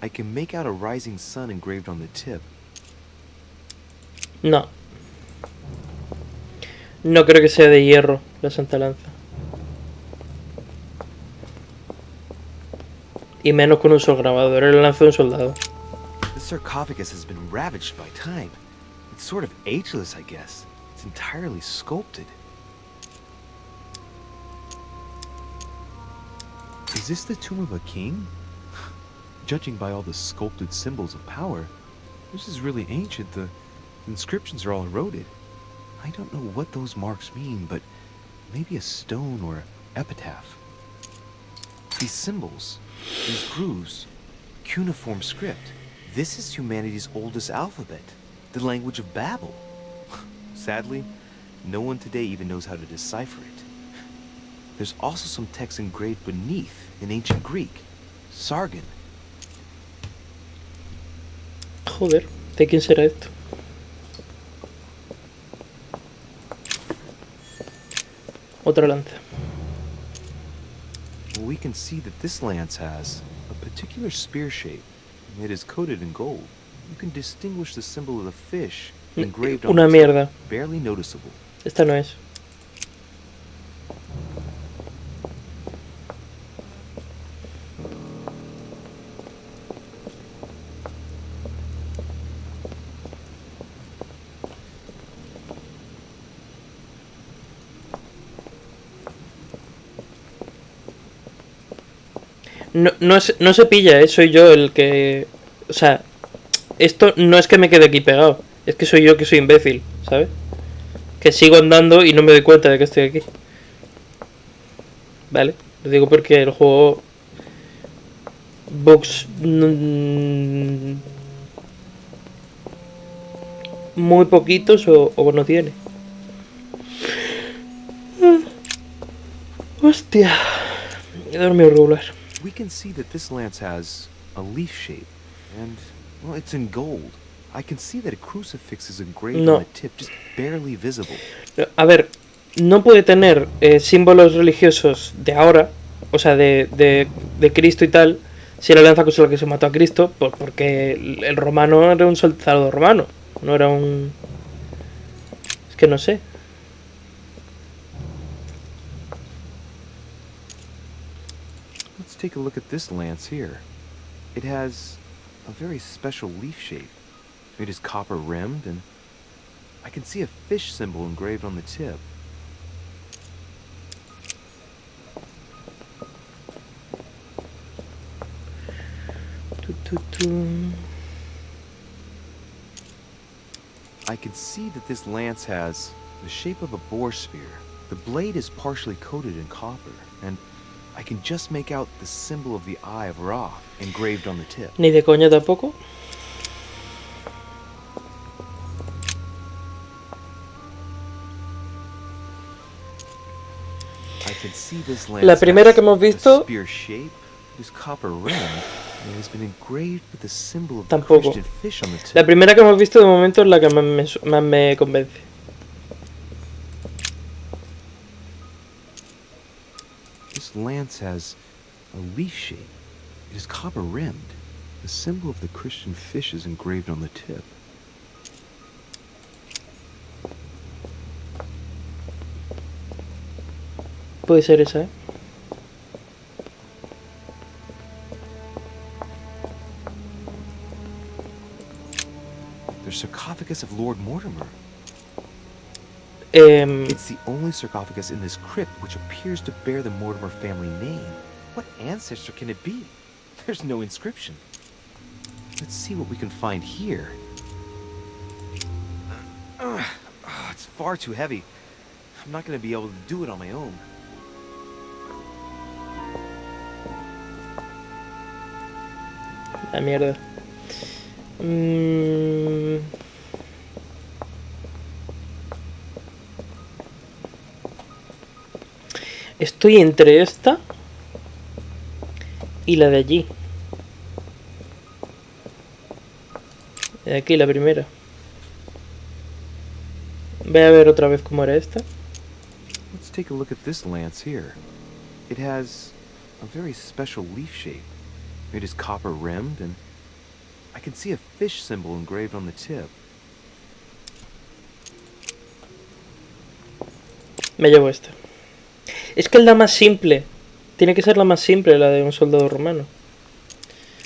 I can make out a rising sun engraved on the tip.
No. No creo que sea de hierro la Santa Lanza. Y menos con un sol grabado. Era la lanza de un soldado.
The sarcophagus has been ravaged by time. It's sort of ageless, I guess. It's entirely sculpted. Is this the tomb of a king? Judging by all the sculpted symbols of power, this is really ancient. The inscriptions are all eroded. I don't know what those marks mean, but maybe a stone or epitaph. These symbols, these grooves, cuneiform script. This is humanity's oldest alphabet, the language of Babel. Sadly, no one today even knows how to decipher it. There's also some text engraved beneath in ancient Greek, Sargon.
Joder, ¿de quién será esto? Otra lanza.
Well, we can see that this lance has a particular spear shape. It is coated in gold. You can distinguish the symbol of the fish engraved on
Una
the tip,
mierda.
barely noticeable.
Esta no es. No se pilla, soy yo el que... O sea, esto no es que me quede aquí pegado. Es que soy yo que soy imbécil, ¿sabes? Que sigo andando y no me doy cuenta de que estoy aquí. Vale, lo digo porque el juego bugs muy poquitos o no tiene. Hostia, he dormido regular.
We can see that this lance has a leaf shape, and, well, it's in gold. I can see that a crucifix is engraved on the tip, just barely visible.
A ver, no puede tener símbolos religiosos de ahora, o sea, de Cristo y tal, si la lanza con la que se mató a Cristo, porque el romano era un soldado romano, no era un... Es que no sé.
Let's take a look at this lance here. It has a very special leaf shape. It is copper rimmed, and I can see a fish symbol engraved on the tip. I can see that this lance has the shape of a boar spear. The blade is partially coated in copper, and I can just make out the symbol of the Eye of Ra engraved on the tip.
Ni de coña tampoco.
I can see this lance
La primera que hemos visto
spear shape is copper rimmed and has been engraved with the symbol of the
tampoco.
Christian fish on the tip.
La primera que hemos visto de momento es la que más me convence.
This lance has a leaf shape. It is copper rimmed. The symbol of the Christian fish is engraved on the tip.
Puede ser esa, ¿eh?
The sarcophagus of Lord Mortimer. It's the only sarcophagus in this crypt which appears to bear the Mortimer family name. What ancestor can it be? There's no inscription. Let's see what we can find here. It's far too heavy. I'm not going to be able to do it on my own.
La mierda. Estoy entre esta y la de allí. De aquí, la primera. Voy a ver otra vez cómo era esta.
Let's take a look at this lance here. It has a very special leaf shape. It is copper rimmed, and I can see a fish symbol engraved on the tip.
Me llevo esta. Es que es la más simple. Tiene que ser la más simple, la de un soldado romano.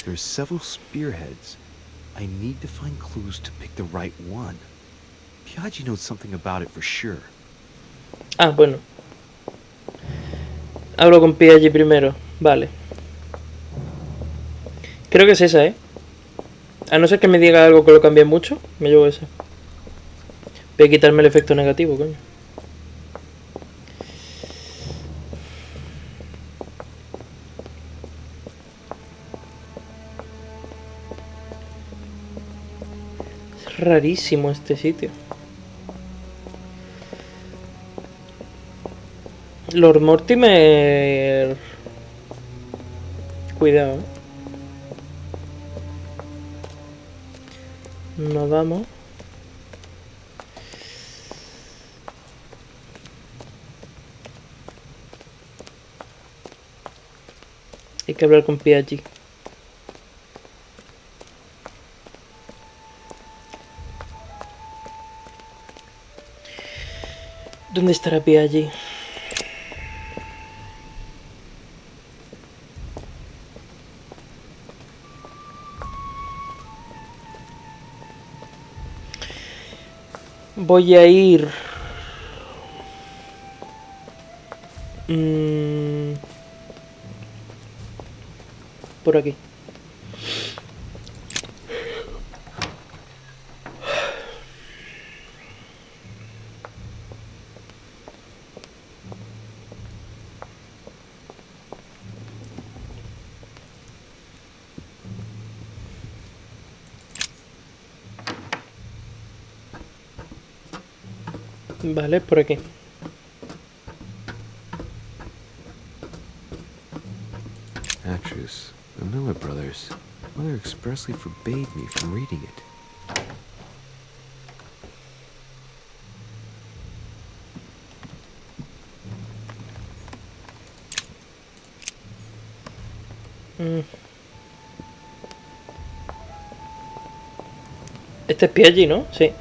There's several spearheads. I need to find clues to pick the right one. Piaggi knows something about it for sure.
Ah, bueno. Hablo con Piaggi primero. Vale. Creo que es esa, ¿eh? A no ser que me diga algo que lo cambie mucho, me llevo esa. Voy a quitarme el efecto negativo, coño. Es rarísimo este sitio. Lord Mortimer... Cuidado, ¿eh? Nos vamos. Hay que hablar con Piaggi. ¿Dónde estará Piaggi? Voy a ir... por aquí. Vale, por aquí.
Atrus, the Miller brothers. Mother expressly forbade me from reading it.
Este es Piaggi, ¿no? Sí.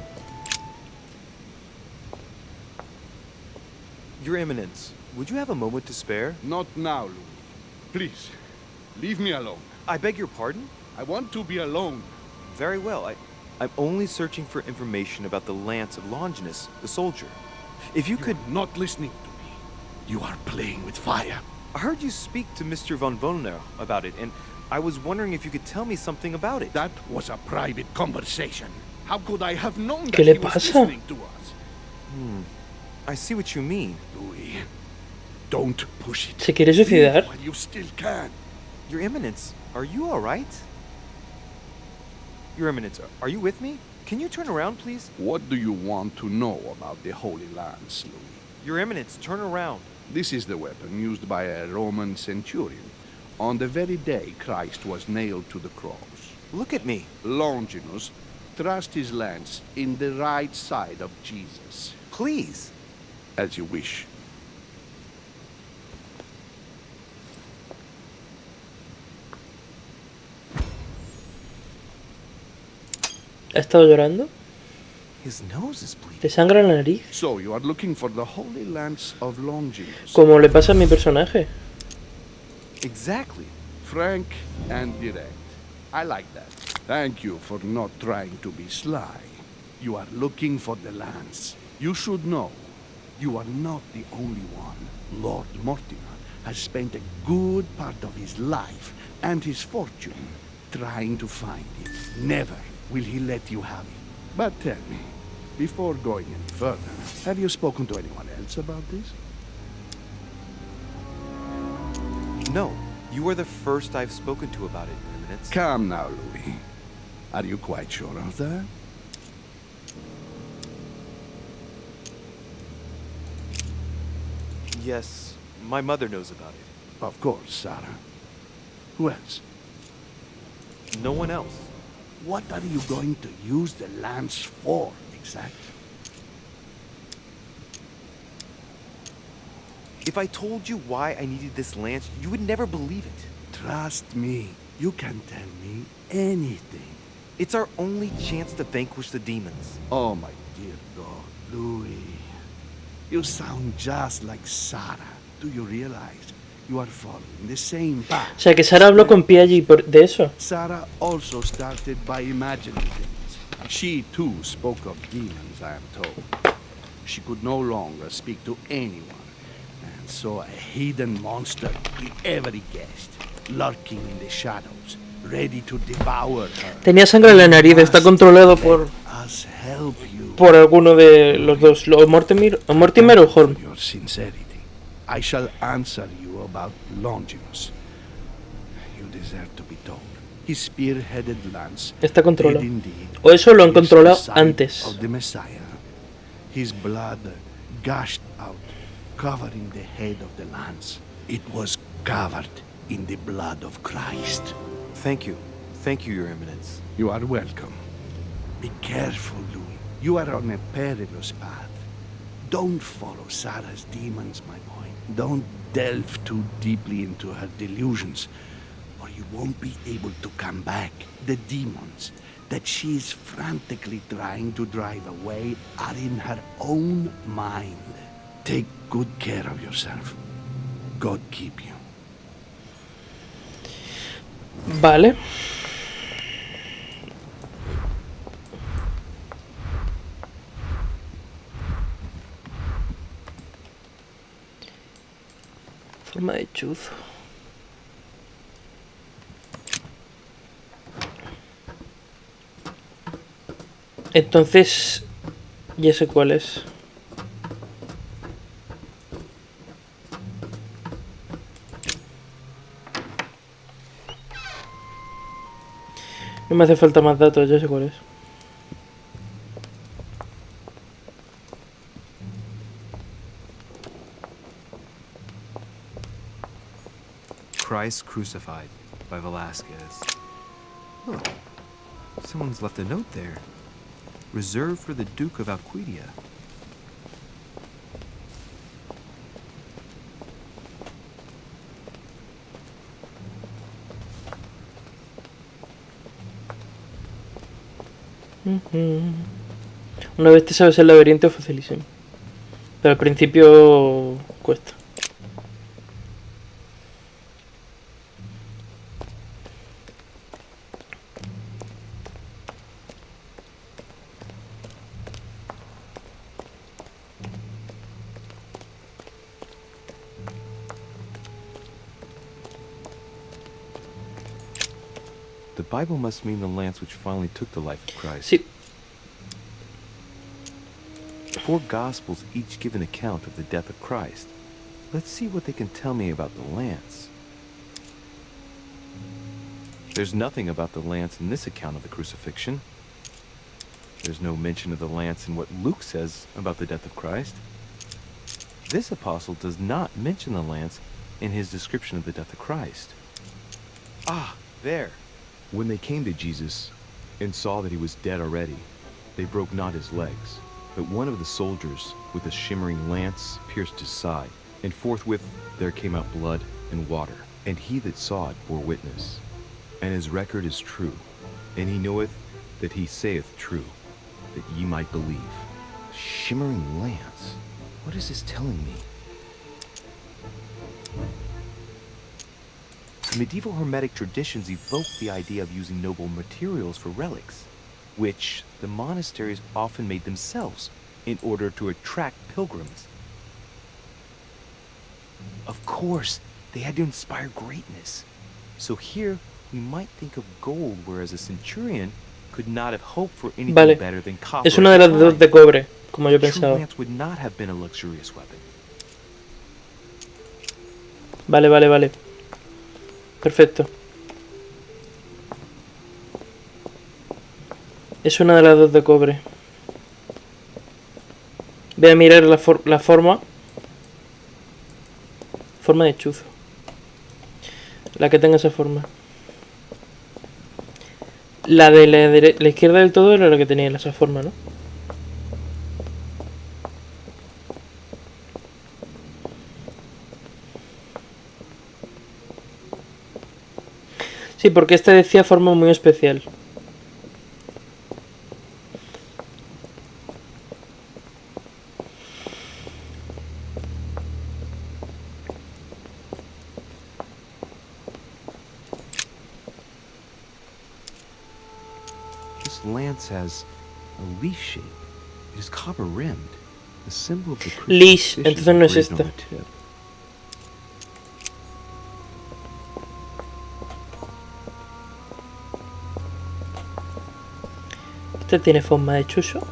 Your Eminence, would you have a moment to spare?
Not now, Louis. Please, leave me alone.
I beg your pardon?
I want to be alone.
Very well. I'm only searching for information about the lance of Longinus, the soldier. If you could...
You're not listening to me. You are playing with fire.
I heard you speak to Mr. von Wollner about it, and I was wondering if you could tell me something about it.
That was a private conversation. How could I have known that
¿Qué le
he was
pasa?
listening to us?
I see what you mean.
Louis, don't push it.
¿Se quiere suicidar?
While you still can.
Your Eminence, are you all right? Your Eminence, are you with me? Can you turn around, please?
What do you want to know about the Holy Lance, Louis?
Your Eminence, turn around.
This is the weapon used by a Roman centurion on the very day Christ was nailed to the cross.
Look at me.
Longinus thrust his lance in the right side of Jesus.
Please.
As you wish.
¿Ha estado llorando?
His nose is bleeding.
¿Le sangra la nariz?
So you are looking for the Holy Lance of Longinus.
Como le pasa a mi personaje.
Exactly.
Frank and direct. I like that. Thank you for not trying to be sly. You are looking for the lance. You should know, you are not the only one. Lord Mortimer has spent a good part of his life and his fortune trying to find it. Never will he let you have it. But tell me, before going any further, have you spoken to anyone else about this?
No, you are the first I've spoken to about it, Your Eminence.
Come now, Louis. Are you quite sure of that?
Yes, my mother knows about it.
Of course, Sara. Who else?
No one else.
What are you going to use the lance for, exactly?
If I told you why I needed this lance, you would never believe it.
Trust me, you can tell me anything.
It's our only chance to vanquish the demons.
Oh, my dear God, Louis. You sound just like Sara. Do you realize you are following the same path?
O sea, que Sara habló con Piaggi de eso.
Sara also started by imagining things. She too spoke of demons, I am told. She could no longer speak to anyone, and saw a hidden monster in every guest, lurking in the shadows, ready to devour her.
Tenía sangre en la nariz, está controlado por alguno de los dos, Mortimer o Holm.
For your sincerity, I shall answer you about Longinus. You deserve to be told. His spear-headed lance
Está controlado.
did indeed
O eso lo han
pierce
controlado
the side
antes.
of the Messiah. His blood gushed out, covering the head of the lance. It was covered in the blood of Christ.
Thank you. Thank you, Your Eminence.
You are welcome. Be careful, Louis. You are on a perilous path. Don't follow Sara's demons, my boy. Don't delve too deeply into her delusions, or you won't be able to come back. The demons that she is frantically trying to drive away are in her own mind. Take good care of yourself. God keep you.
Vale. Forma de chuzo. Entonces, ya sé cuál es. No me hace falta más datos, ya sé cuál es.
Christ Crucified by Velasquez. Look, someone's left a note there. Reserved for the Duke of Alcudia.
Una vez te sabes el laberinto es facilísimo. Pero al principio cuesta.
The Bible must mean the lance which finally took the life of Christ.
Sí.
4 Gospels each give an account of the death of Christ. Let's see what they can tell me about the lance. There's nothing about the lance in this account of the crucifixion. There's no mention of the lance in what Luke says about the death of Christ. This apostle does not mention the lance in his description of the death of Christ. Ah, there.
When they came to Jesus and saw that he was dead already, they broke not his legs, but one of the soldiers with a shimmering lance pierced his side, and forthwith there came out blood and water. And he that saw it bore witness, and his record is true, and he knoweth that he saith true, that ye might believe.
Shimmering lance? What is this telling me? Medieval Hermetic traditions evoke the idea of using noble materials for relics, which the monasteries often made themselves in order to attract pilgrims. Of course, they had to inspire greatness. So here, we might think of gold, whereas a centurion could not have hoped for anything better than copper.
Es una de las dos de cobre, como yo pensaba.
True lance would not have been a luxurious weapon.
Vale. Perfecto. Es una de las dos de cobre. Voy a mirar la forma. Forma de chuzo. La que tenga esa forma. La de la izquierda del todo era la que tenía esa forma, ¿no? Sí, porque esta decía forma muy especial.
This lance has a leaf shape. It is copper rimmed. The symbol of the
Leash,
crucifixion
entonces no es
engraved on
esta.
the tip.
Este tiene forma de chuzo.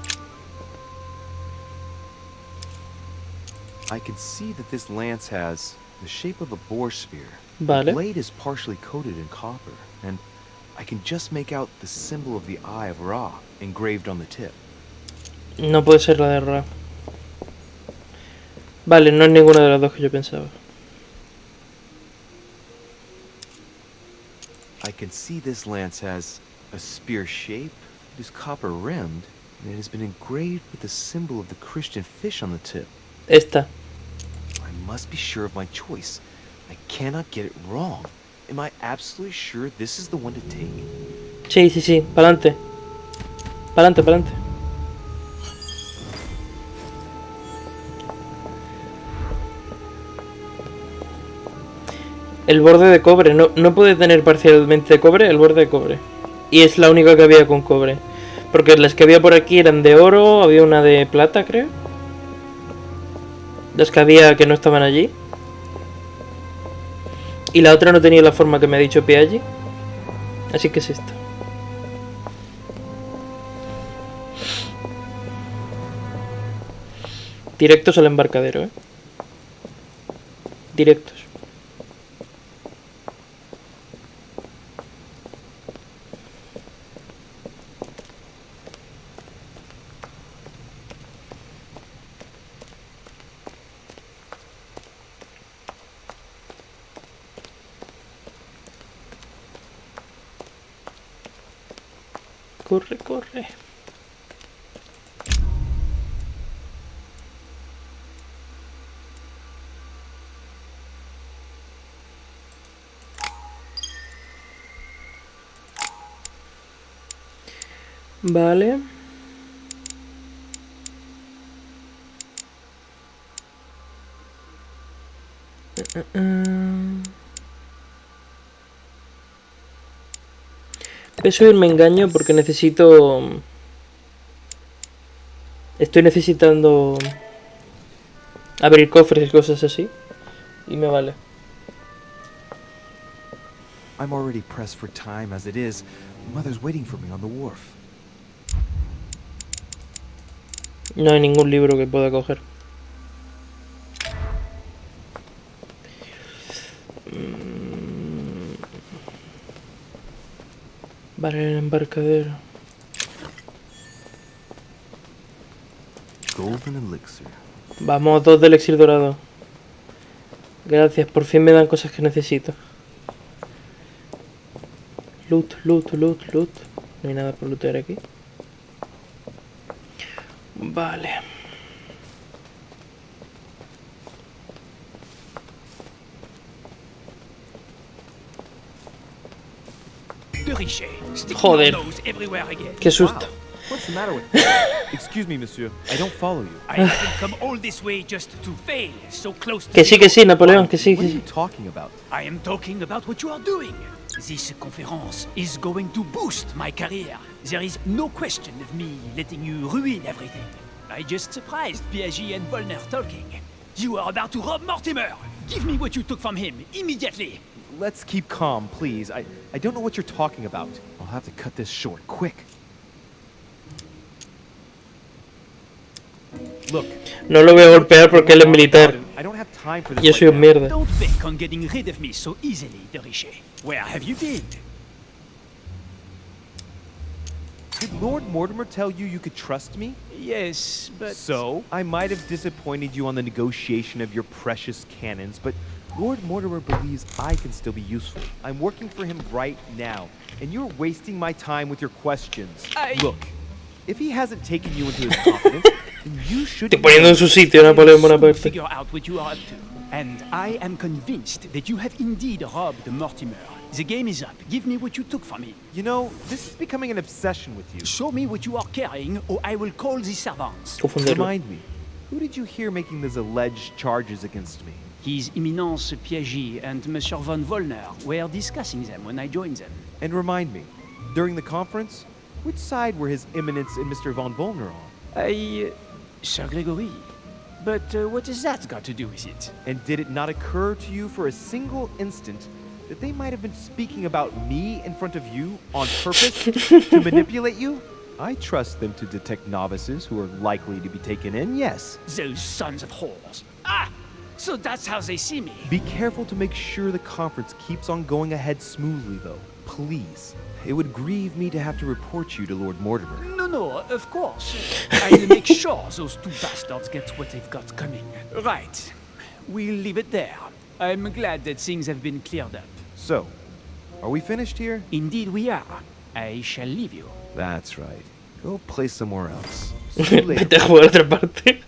I can see that this lance has the shape of a boar spear.
Vale.
The blade is partially coated in copper, and I can just make out the symbol of the Eye of Ra engraved on the tip.
No puede ser la de Ra. Vale, no es ninguna de las dos que yo pensaba.
I can see this lance has a spear shape. It is copper rimmed, and it has been engraved with the symbol of the Christian fish on the tip.
Esta.
I must be sure of my choice. I cannot get it wrong. Am I absolutely sure this is the one to take?
Sí. Pa'lante. Pa'lante. El borde de cobre. No puede tener parcialmente de cobre el borde de cobre. Y es la única que había con cobre. Porque las que había por aquí eran de oro. Había una de plata, creo. Las que había que no estaban allí. Y la otra no tenía la forma que me ha dicho Piaggi. Así que es esta. Directos al embarcadero, ¿eh? Directos. corre, corre. Vale. Voy a subirme engaño porque necesito... Estoy necesitando abrir cofres y cosas así. Y me vale.
I'm already pressed for time as it is. Mother's waiting for me on the wharf.
No hay ningún libro que pueda coger. Vale, el embarcadero.
Golden elixir.
Vamos, 2 de elixir dorado. Gracias, por fin me dan cosas que necesito. Loot, loot, loot, loot. No hay nada por lootear aquí. Vale. Joder. Qué susto.
What's the matter with you? Excuse me, monsieur. I don't follow you.
I haven't come all this way just to fail, so close to...
Que sí, Napoleón, que sí,
What
que
are you
sí.
talking about?
I am talking about what you are doing. This conference is going to boost my career. There is no question of me letting you ruin everything. I just surprised Piaget and Volner talking. You are about to rob Mortimer. Give me what you took from him, immediately.
Let's keep calm, please. I don't know what you're talking about. I'll have to cut this short, quick. Look.
No lo voy a golpear porque él es militar.
I don't have time for this.
Yo soy un mierda.
Don't bank on getting rid of me so easily, de Richet. Where have you been?
Did Lord Mortimer tell you you could trust me?
Yes, but...
So, I might have disappointed you on the negotiation of your precious cannons, but Lord Mortimer believes I can still be useful. I'm working for him right now, and you're wasting my time with your questions. Look, if he hasn't taken you into his confidence, then you should...
Estoy poniendo en su sitio, Napoleón Bonaparte.
Figure out what you are up to. And I am convinced that you have indeed robbed Mortimer. The game is up. Give me what you took from him.
You know, this is becoming an obsession with you.
Show me what you are carrying, or I will call the servants.
Remind me, who did you hear making those alleged charges against me?
His Eminence Piaget and Monsieur von Volner were discussing them when I joined them.
And remind me, during the conference, which side were His Eminence and Mr. von Volner on?
Sir Gregory. But what has that got to do with it?
And did it not occur to you for a single instant that they might have been speaking about me in front of you on purpose to manipulate you? I trust them to detect novices who are likely to be taken in, yes.
Those sons of whores. Ah! So that's how they see me.
Be careful to make sure the conference keeps on going ahead smoothly, though. Please. It would grieve me to have to report you to Lord Mortimer.
No, of course. I'll make sure those two bastards get what they've got coming. Right. We'll leave it there. I'm glad that things have been cleared up.
So, are we finished here?
Indeed we are. I shall leave you.
That's right. Go play somewhere else. See you later.
Vete a jugar a otra parte.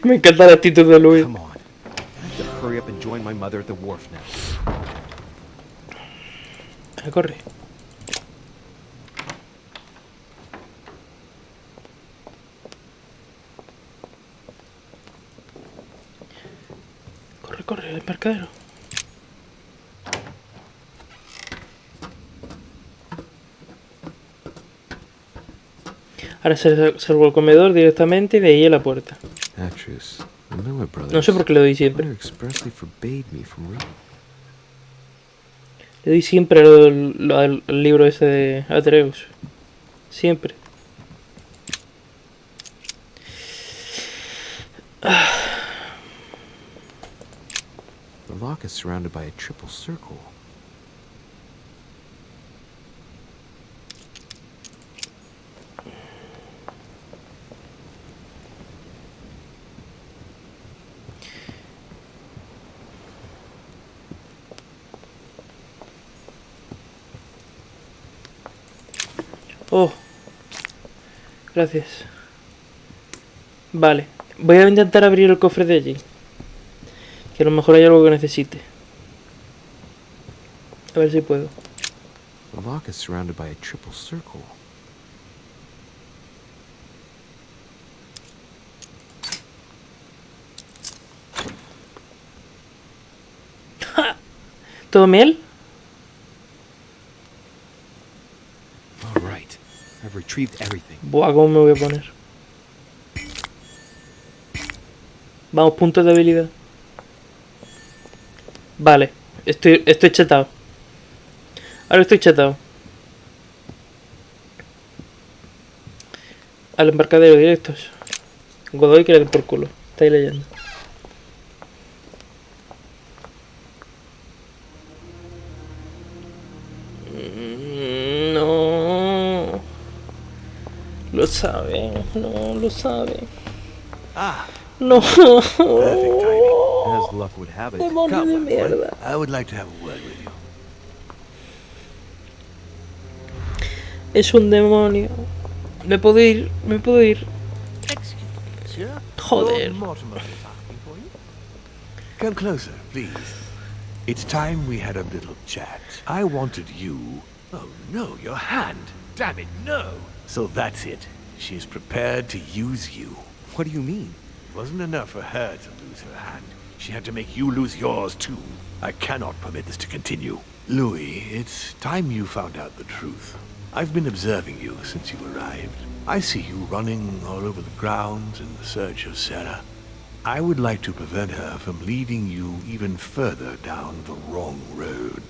Me encanta la actitud de Luis.
Come on. I have to hurry up and join my mother at the wharf now.
Corre. Corre, el embarcadero. Ahora salgo al comedor directamente y de ahí a la puerta. No sé por qué le doy siempre. Le doy siempre al libro ese de Atreus. Siempre.
The lock is surrounded by a triple circle.
Oh, Gracias. Vale. Voy a intentar abrir el cofre de allí. Que a lo mejor hay algo que necesite. A ver si puedo.
The lock is surrounded by a triple circle.
¿Todo miel?
All right. I've retrieved everything.
Buah, ¿cómo me voy a poner? Vamos, puntos de habilidad. Vale, estoy chetado. Ahora estoy chetado. Al embarcadero directos. Godoy que le den por culo. Estáis leyendo. No. Lo sabe. No, lo sabe.
Ah.
No.
Perfect timing. As luck would have it.
Demonio de mierda.
I would like to have a word with you.
Es un demonio. Me puedo ir.
Excuse me, sir.
Joder.
Lord Mortimer is asking for you. Come closer, please. It's time we had a little chat. I wanted you... Oh, no, your hand. Damn it, no. So that's it. She's prepared to use you.
What do you mean?
It wasn't enough for her to lose her hand. She had to make you lose yours, too. I cannot permit this to continue. Louis, it's time you found out the truth. I've been observing you since you arrived. I see you running all over the grounds in the search of Sara. I would like to prevent her from leading you even further down the wrong road.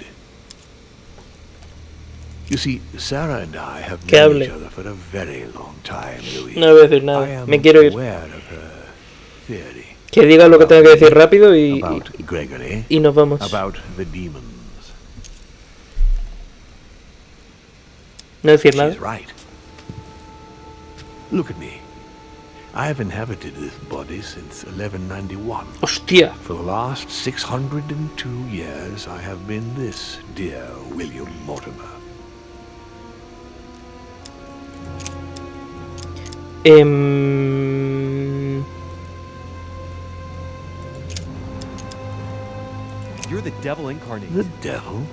You see, Sara and I have known each other for a very long time, Louis.
No voy a decir nada. Me quiero ir. Que diga lo que tenga que decir rápido y nos vamos.
About the demons.
No decir nada.
She's right. Look at me. I have inhabited this body since 1191.
Hostia.
For the last 602 years, I have been this dear William Mortimer.
You're the devil incarnate.
The devil?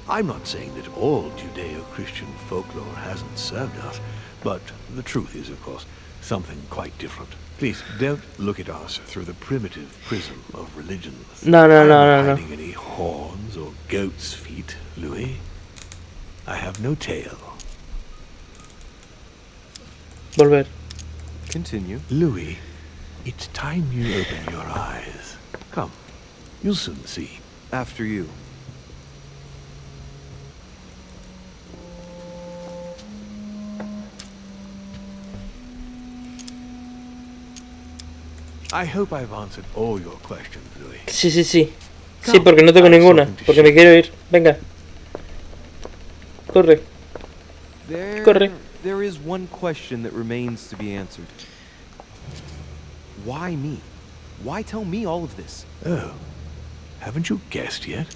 I'm not saying that all Judeo-Christian folklore hasn't served us, but the truth is, of course, something quite different. Please, don't look at us through the primitive prism of religions.
No.
I'm not hiding any horns or goat's feet, Louis. I have no tail.
Volver.
Continue.
Louis, it's time you open your eyes. Come, you'll soon see.
After you.
I hope I've answered all your questions, Louis.
Sí. Sí, porque no tengo ninguna. Porque me quiero ir. Venga. Corre. Corre.
There is one question that remains to be answered. Why me? Why tell me all of this?
Oh, haven't you guessed yet?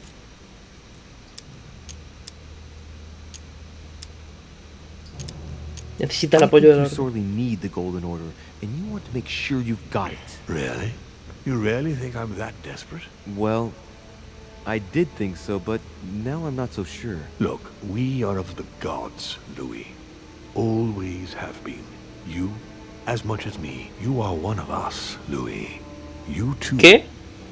Necesita el apoyo de
You sorely need the Golden Order, and you want to make sure you've got it.
Really? You really think I'm that desperate?
Well, I did think so, but now I'm not so sure.
Look, we are of the gods, Louis. Always have been. You, as much as me, you are one of us, Louis. You too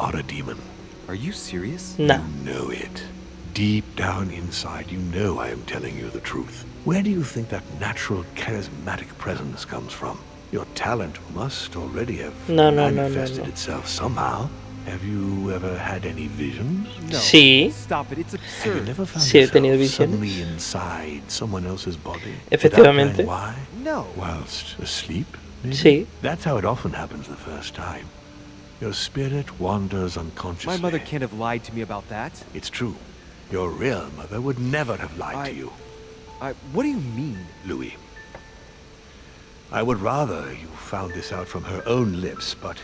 are a demon.
Are you serious?
No.
You know it. Deep down inside, you know I am telling you the truth. Where do you think that natural, charismatic presence comes from? Your talent must already have manifested itself somehow. Have you ever had any visions?
No.
Sí.
Stop it, it's absurd.
Have you never found
Sí, he tenido
yourself
visiones.
suddenly inside someone else's body?
Efectivamente.
Without knowing why?
No.
Whilst asleep? Maybe?
Sí.
That's how it often happens the first time. Your spirit wanders unconsciously.
My mother can't have lied to me about that.
It's true. Your real mother would never have lied to you.
What do you mean?
Louis, I would rather you found this out from her own lips, but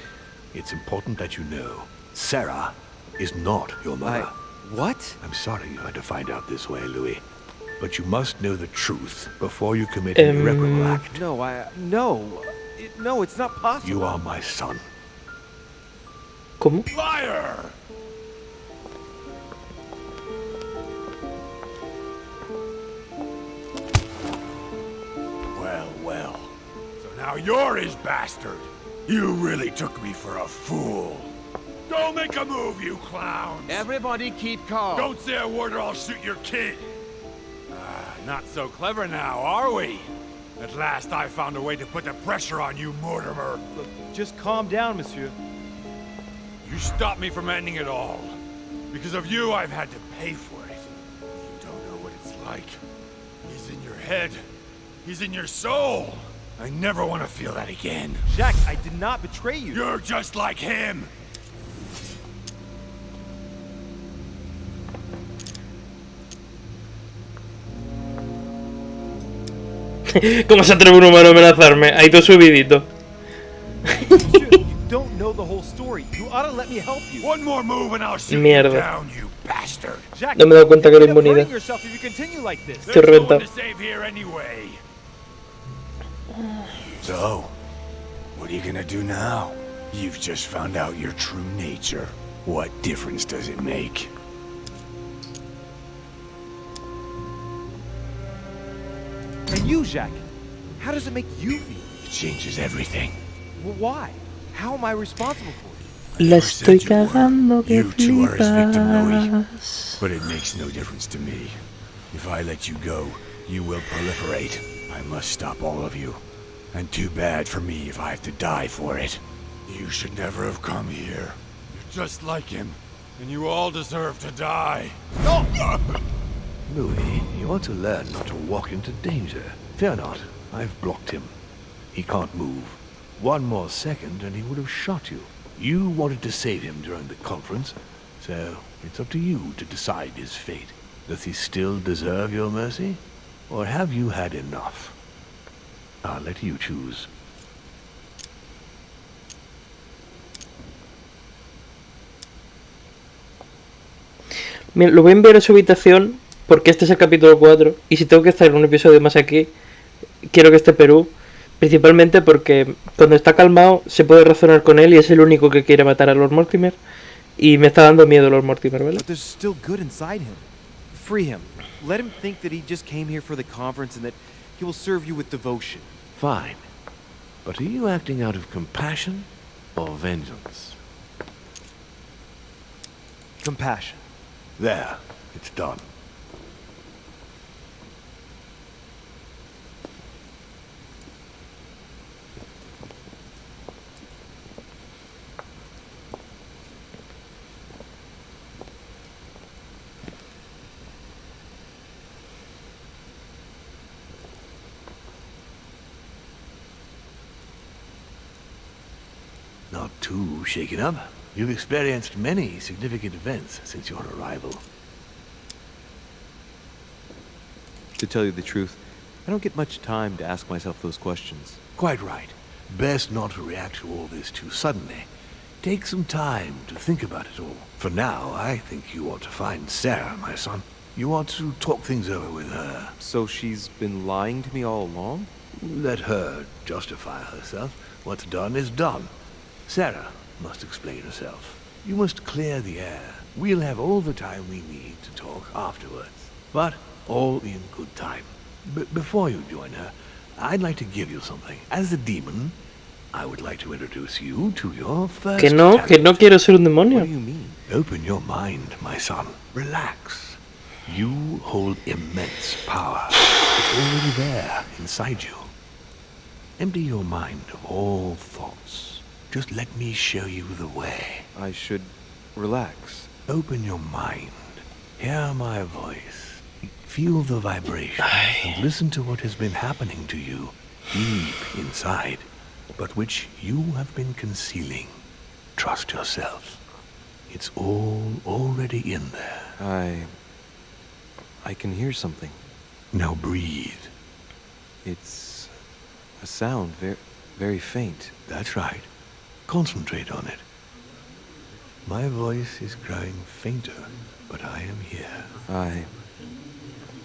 it's important that you know. Sara is not your mother.
What?
I'm sorry you had to find out this way, Louis.
but you must know the truth before you commit an irreparable act.
No, it's not possible.
You are my son.
¿Cómo?
Liar! Well. So now you're his bastard. You really took me for a fool. Don't make a move, you clowns!
Everybody keep calm.
Don't say a word or I'll shoot your kid! Not so clever now, are we? At last I found a way to put the pressure on you, Mortimer.
Look, just calm down, monsieur.
You stopped me from ending it all. Because of you, I've had to pay for it. You don't know what it's like. He's in your head. He's in your soul. I never want to feel that again.
Jack, I did not betray you.
You're just like him.
¿Cómo se atreve un humano a amenazarme? Ahí todo subidito.
You don't know the whole story. You ought to let me help you.
One more move and I'll shoot you
Mierda.
down, you bastard.
Jack,
No me he dado cuenta que era
you're
inmunidad.
hurting yourself if you continue like this.
Estoy
There's no one
reventado.
to save here anyway. So, what are you gonna do now? You've just found out your true nature. What difference does it make?
And you, Jack, how does it make you feel?
It changes everything.
Well, why? How am I responsible for it?
La estoy cagando que
You two are his victim, Louis.
flipas.
But it makes no difference to me. If I let you go, you will proliferate. I must stop all of you. And too bad for me if I have to die for it. You should never have come here. You're just like him. And you all deserve to die. No!
Louis, you ought to learn not to walk into danger. Fear not, I've blocked him. He can't move. One more second and he would have shot you. You wanted to save him during the conference, so it's up to you to decide his fate. Does he still deserve your mercy? Or have you had enough? I'll let you choose.
Mira, lo voy a enviar a su habitación porque este es el capítulo 4 y si tengo que estar en un episodio más aquí, quiero que esté Perú, principalmente porque cuando está calmado se puede razonar con él y es el único que quiere matar a Lord Mortimer y me está dando miedo Lord Mortimer, ¿vale?
But there's still good inside him. Free him. Let him think that he just came here for the conference and that he will serve you with devotion.
Fine. But are you acting out of compassion or vengeance?
Compassion.
There, it's done. Not too shaken up. You've experienced many significant events since your arrival.
To tell you the truth, I don't get much time to ask myself those questions.
Quite right. Best not to react to all this too suddenly. Take some time to think about it all. For now, I think you ought to find Sarah, my son. You ought to talk things over with her.
So she's been lying to me all along?
Let her justify herself. What's done is done. Sarah must explain herself. You must clear the air. We'll have all the time we need to talk afterwards. But all in good time. Before you join her, I'd like to give you something. As a demon, I would like to introduce you to your first
Que no quiero ser un demonio.
What do you mean?
Open your mind, my son. Relax. You hold immense power. It's already there, inside you. Empty your mind of all thoughts. Just let me show you the way.
I should relax.
Open your mind. Hear my voice. Feel the vibration. And listen to what has been happening to you deep inside, but which you have been concealing. Trust yourself. It's all already in there.
I can hear something.
Now breathe.
It's a sound, very faint.
That's right. Concentrate on it. My voice is growing fainter, but I am here.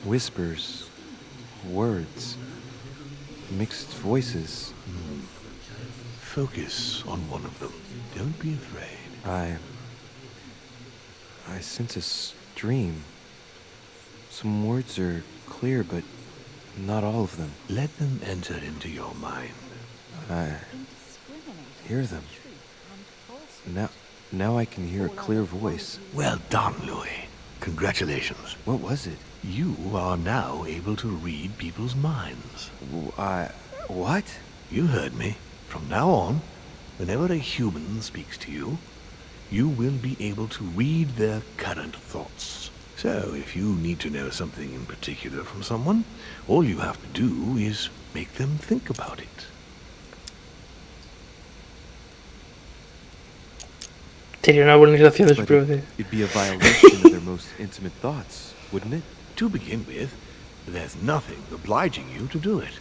Whispers, words, mixed voices.
Focus on one of them. Don't be afraid.
I sense a stream. Some words are clear, but not all of them.
Let them enter into your mind.
I hear them. Now I can hear a clear voice.
Well done, Louis. Congratulations.
What was it?
You are now able to read people's minds.
What?
You heard me. From now on, whenever a human speaks to you, you will be able to read their current thoughts. So, if you need to know something in particular from someone, all you have to do is make them think about it.
Sería una vulneración de su privacidad.
It'd be a violation of their most intimate thoughts, wouldn't it?
To begin with, there's nothing obliging you to do it.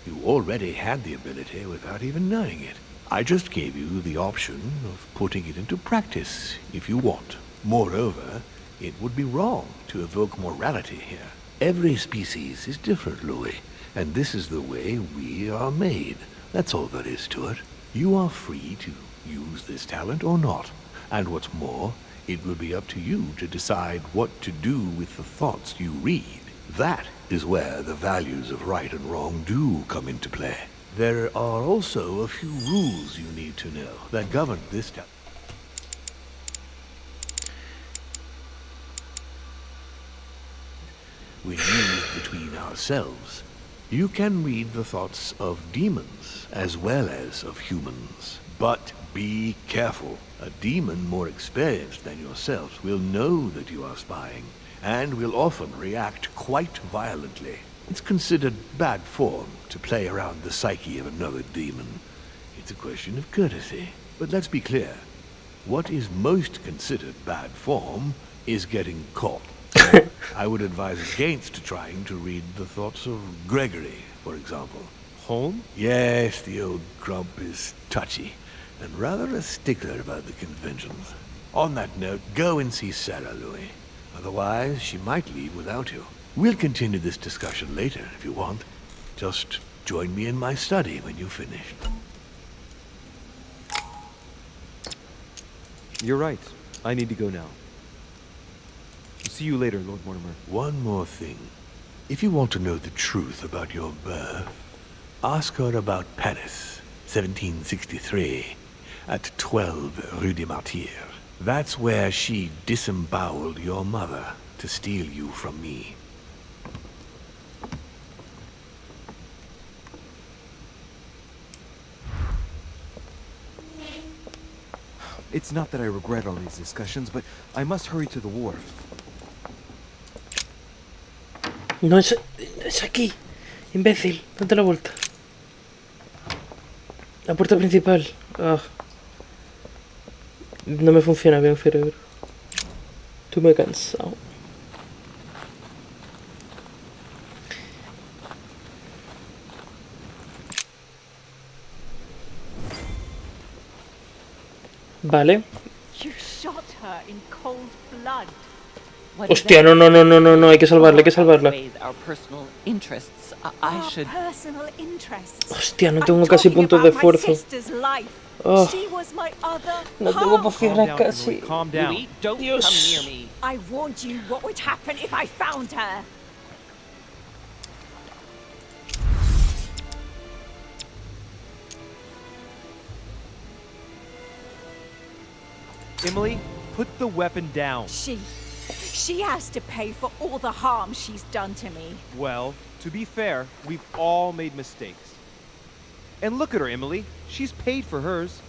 You already had the ability without even knowing it. I just gave you the option of putting it into practice if you want. Moreover, it would be wrong to evoke morality here. Every species is different, Louis, and this is the way we are made. That's all there is to it. You are free to use this talent or not. And what's more, it will be up to you to decide what to do with the thoughts you read. That is where the values of right and wrong do come into play. There are also a few rules you need to know that govern this talent. When used between ourselves, you can read the thoughts of demons as well as of humans. But be careful. A demon more experienced than yourself will know that you are spying, and will often react quite violently. It's considered bad form to play around the psyche of another demon. It's a question of courtesy. But let's be clear. What is most considered bad form is getting caught. I would advise against trying to read the thoughts of Gregory, for example.
Home?
Yes, the old grump is touchy, and rather a stickler about the conventions. On that note, go and see Sara, Louis. Otherwise, she might leave without you. We'll continue this discussion later, if you want. Just join me in my study when you've finished.
You're right. I need to go now. See you later, Lord Mortimer.
One more thing. If you want to know the truth about your birth, ask her about Paris, 1763, at 12 Rue des Martyrs. That's where she disemboweled your mother to steal you from me.
It's not that I regret all these discussions, but I must hurry to the wharf.
No es aquí, imbécil, date la vuelta. La puerta principal. Ah. No me funciona bien el cerebro. Estoy muy cansado. Vale.
You shot her in cold blood.
Hostia, no, hay que salvarla, hay que salvarla. Hostia, no tengo casi puntos de esfuerzo. Oh. No tengo pociones casi. Dios.
I warned you what would happen if I found her.
Emily, put the weapon down.
She has to pay for all the harm she's done to me.
Well, to be fair, we've all made mistakes. And look at her, Emily. She's paid for hers.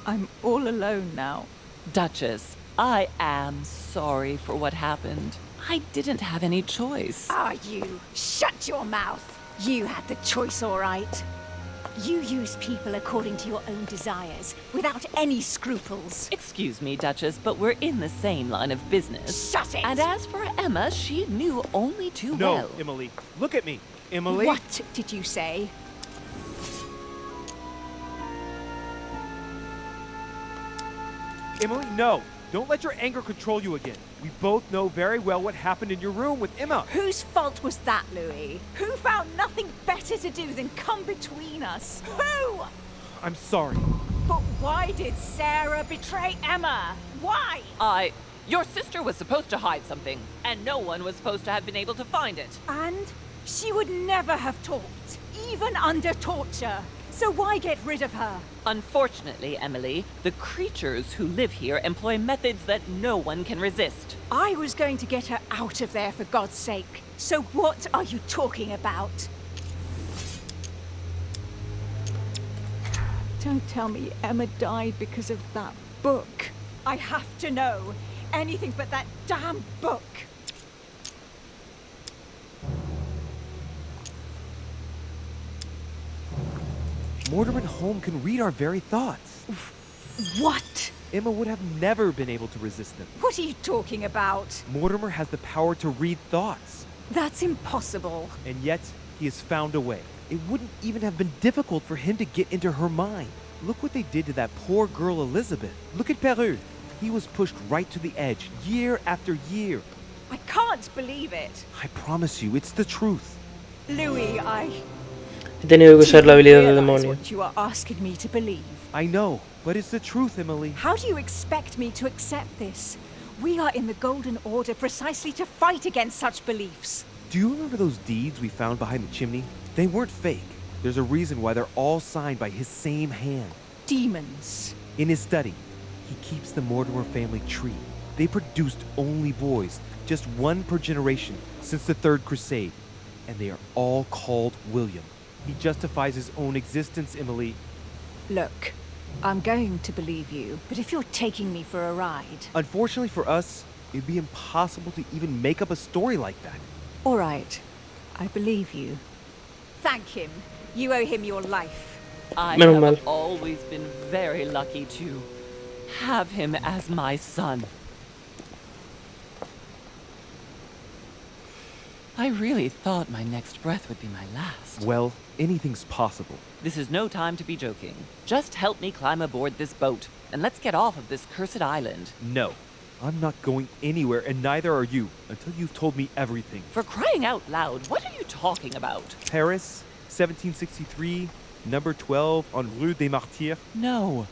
I'm all alone now.
Duchess, I am sorry for what happened. I didn't have any choice.
You? Shut your mouth. You had the choice, all right. You use people according to your own desires, without any scruples.
Excuse me, Duchess, but we're in the same line of business.
Shut it!
And as for Emma, she knew only too well.
No, Emily, look at me. Emily?
What did you say?
Emily, no. Don't let your anger control you again. We both know very well what happened in your room with Emma.
Whose fault was that, Louis? Who found nothing better to do than come between us? Who?
I'm sorry.
But why did Sarah betray Emma? Why?
Your sister was supposed to hide something, and no one was supposed to have been able to find it.
And she would never have talked, even under torture. So why get rid of her?
Unfortunately, Emily, the creatures who live here employ methods that no one can resist.
I was going to get her out of there for God's sake. So what are you talking about? Don't tell me Emma died because of that book. I have to know. Anything but that damn book.
Mortimer and Holm can read our very thoughts.
What?
Emma would have never been able to resist them.
What are you talking about?
Mortimer has the power to read thoughts.
That's impossible.
And yet, he has found a way. It wouldn't even have been difficult for him to get into her mind. Look what they did to that poor girl Elizabeth. Look at Peru. He was pushed right to the edge, year after year.
I can't believe it.
I promise you, it's the truth.
Louis,
He tenido que usar la habilidad del
realize
demonio.
what you are asking me to believe.
I know, but it's the truth, Emily.
How do you expect me to accept this? We are in the Golden Order precisely to fight against such beliefs.
Do you remember those deeds we found behind the chimney? They weren't fake. There's a reason why they're all signed by his same hand.
Demons.
In his study, he keeps the Mortimer family tree. They produced only boys, just one per generation since the Third Crusade, and they are all called William. He justifies his own existence, Emily.
Look, I'm going to believe you, but if you're taking me for a ride...
Unfortunately for us, it'd be impossible to even make up a story like that.
All right, I believe you. Thank him. You owe him your life.
I
Menos mal.
have always been very lucky to have him as my son. I really thought my next breath would be my last.
Well, anything's possible.
This is no time to be joking. Just help me climb aboard this boat, and let's get off of this cursed island.
No, I'm not going anywhere, and neither are you, until you've told me everything.
For crying out loud, what are you talking about?
Paris, 1763, number 12 on Rue des Martyrs.
No.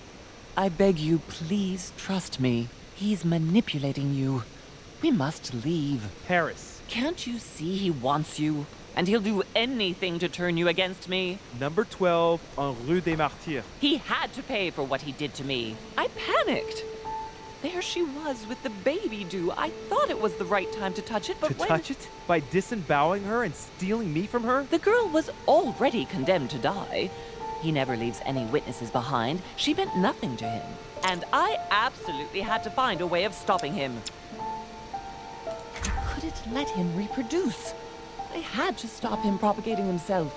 I beg you, please trust me. He's manipulating you. We must leave.
Paris.
Can't you see he wants you? And he'll do anything to turn you against me.
Number 12 on Rue des Martyrs.
He had to pay for what he did to me. I panicked. There she was with the baby due. I thought it was the right time to touch it, but
touch it? By disemboweling her and stealing me from her?
The girl was already condemned to die. He never leaves any witnesses behind. She meant nothing to him. And I absolutely had to find a way of stopping him. I couldn't let him reproduce. I had to stop him propagating himself.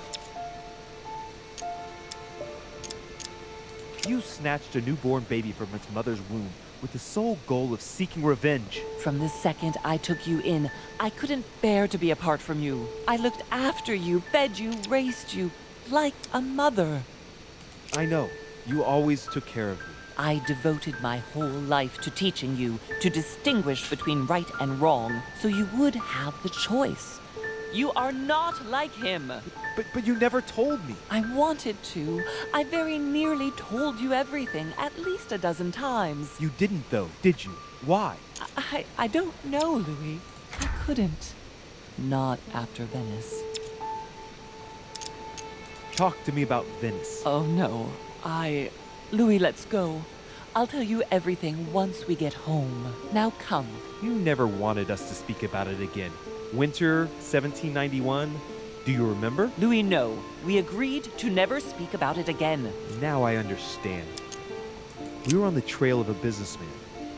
You snatched a newborn baby from its mother's womb with the sole goal of seeking revenge.
From the second I took you in, I couldn't bear to be apart from you. I looked after you, fed you, raised you, like a mother.
I know. You always took care of me.
I devoted my whole life to teaching you to distinguish between right and wrong, so you would have the choice. You are not like him.
But you never told me.
I wanted to. I very nearly told you everything, at least a dozen times.
You didn't, though, did you? Why?
I don't know, Louis. I couldn't. Not after Venice.
Talk to me about Venice.
Oh, no. Louis, let's go. I'll tell you everything once we get home. Now come.
You never wanted us to speak about it again. Winter 1791. Do you remember?
Louis, no. We agreed to never speak about it again.
Now I understand. We were on the trail of a businessman.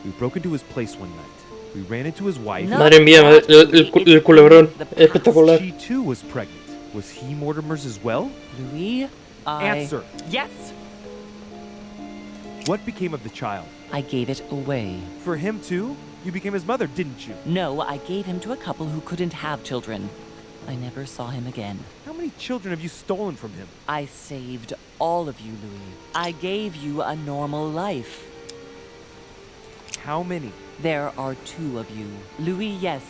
We broke into his place one night. We ran into his wife.
Madre mía, el culebrón. Espectacular.
She too was pregnant. Was he Mortimer's as well?
Louis,
Answer.
Yes.
What became of the child?
I gave it away.
For him too? You became his mother, didn't you?
No, I gave him to a couple who couldn't have children. I never saw him again.
How many children have you stolen from him?
I saved all of you, Louis. I gave you a normal life.
How many?
There are two of you. Louis, yes,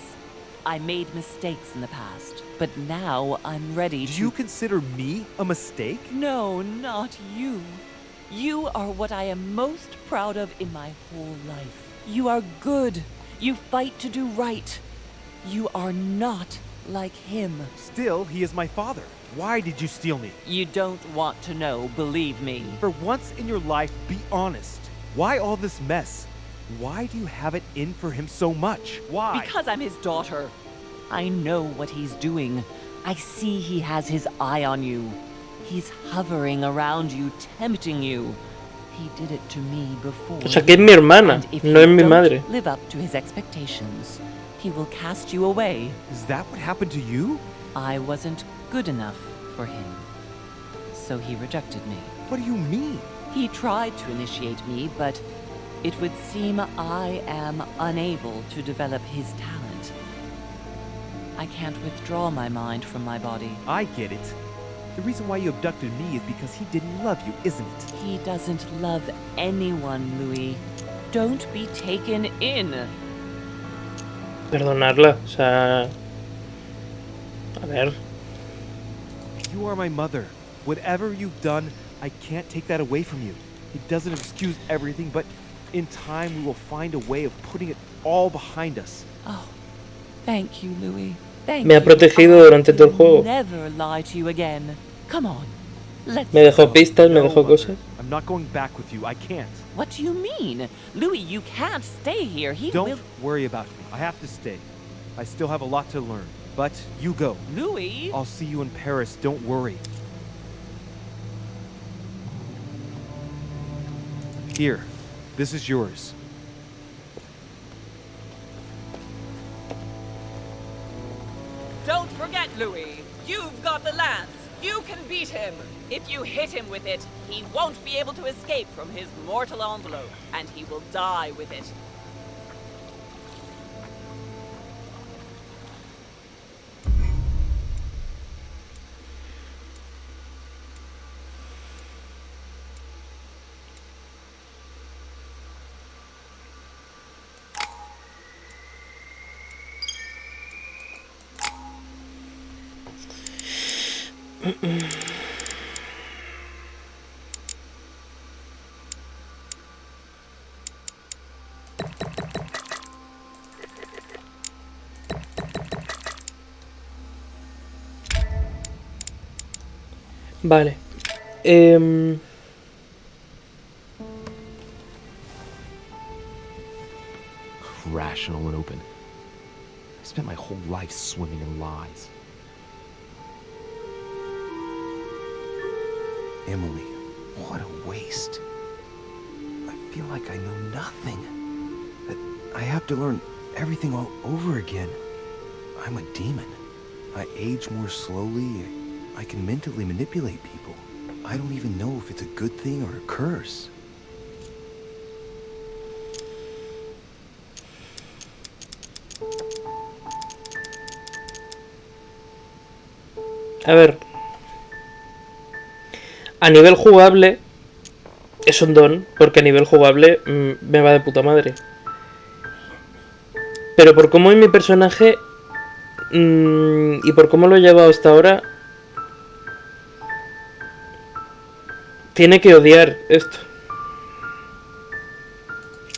I made mistakes in the past, but now I'm ready to...
Do you consider me a mistake?
No, not you. You are what I am most proud of in my whole life. You are good. You fight to do right. You are not like him.
Still, he is my father. Why did you steal me?
You don't want to know, believe me.
For once in your life, be honest. Why all this mess? Why do you have it in for him so much? Why?
Because I'm his daughter. I know what he's doing. I see he has his eye on you. He's hovering around you, tempting you. He did it to me before.
O sea, que es mi hermana, no es mi madre.
Live up to his expectations. He will cast you away.
Is that what happened to you?
I wasn't good enough for him. So he rejected me.
What do you mean?
He tried to initiate me, but it would seem I am unable to develop his talent. I can't withdraw my mind from my body.
I get it. The reason why you abducted me is because he didn't love you, isn't it?
He doesn't love anyone, Louis. Don't be taken in.
Perdonarla, o sea... A ver...
You are my mother. Whatever you've done, I can't take that away from you. It doesn't excuse everything, but in time we will find a way of putting it all behind us.
Oh, thank you, Louis. Thank
Me ha protegido durante todo el juego.
Never lie to you again. Come on. Let's
Me dejó pistas, me dejó cosas.
I'm not going back with you. I can't.
What do you mean? Louis, you can't stay here.
Don't worry about me. I have to stay. I still have a lot to learn. But you go.
Louis?
I'll see you in Paris. Don't worry. Here. This is yours.
Don't forget, Louis. You've got the lance. You can beat him. If you hit him with it, he won't be able to escape from his mortal envelope, and he will die with it.
Vale.
Rational and open. I spent my whole life swimming in lies. Emily, what a waste. I feel like I know nothing. That I have to learn everything all over again. I'm a demon. I age more slowly. I can mentally manipulate people. I don't even know if it's a good thing or a curse.
A ver. A nivel jugable es un don, porque a nivel jugable me va de puta madre. Pero por cómo es mi personaje y por cómo lo he llevado hasta ahora, tiene que odiar esto.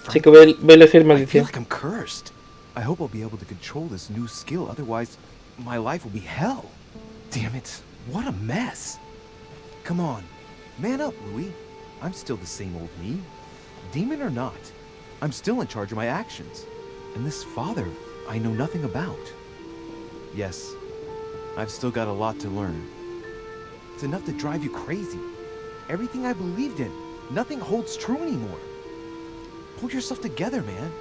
Así que voy a elegir maldición.
I feel like I'm cursed. I hope I'll be able to control this new skill, otherwise my life will be hell. Damn it, what a mess. Come on, man up, Louis. I'm still the same old me. Demon or not, I'm still in charge of my actions. And this father, I know nothing about. Yes, I've still got a lot to learn. It's enough to drive you crazy. Everything I believed in, nothing holds true anymore. Pull yourself together, man.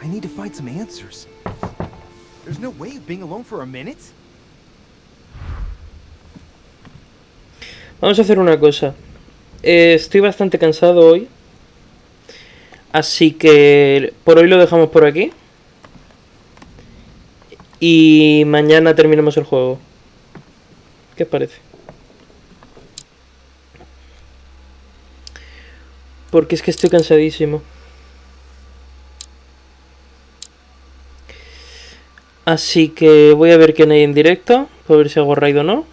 I need to find some answers. There's no way of being alone for a minute.
Vamos a hacer una cosa. Estoy bastante cansado hoy. Así que por hoy lo dejamos por aquí. Y mañana terminamos el juego. ¿Qué os parece? Porque es que estoy cansadísimo. Así que voy a ver quién hay en directo, por ver si hago raid o no.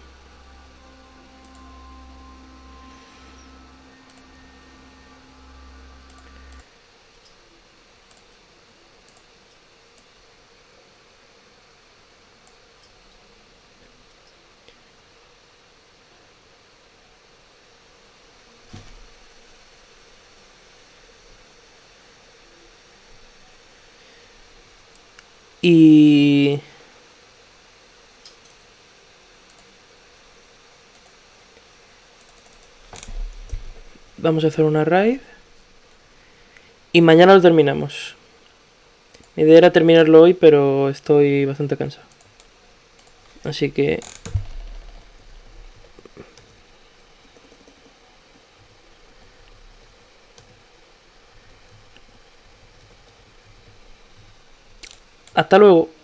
Y... vamos a hacer una raid. Y mañana lo terminamos. Mi idea era terminarlo hoy, pero estoy bastante cansado. Así que... hasta luego.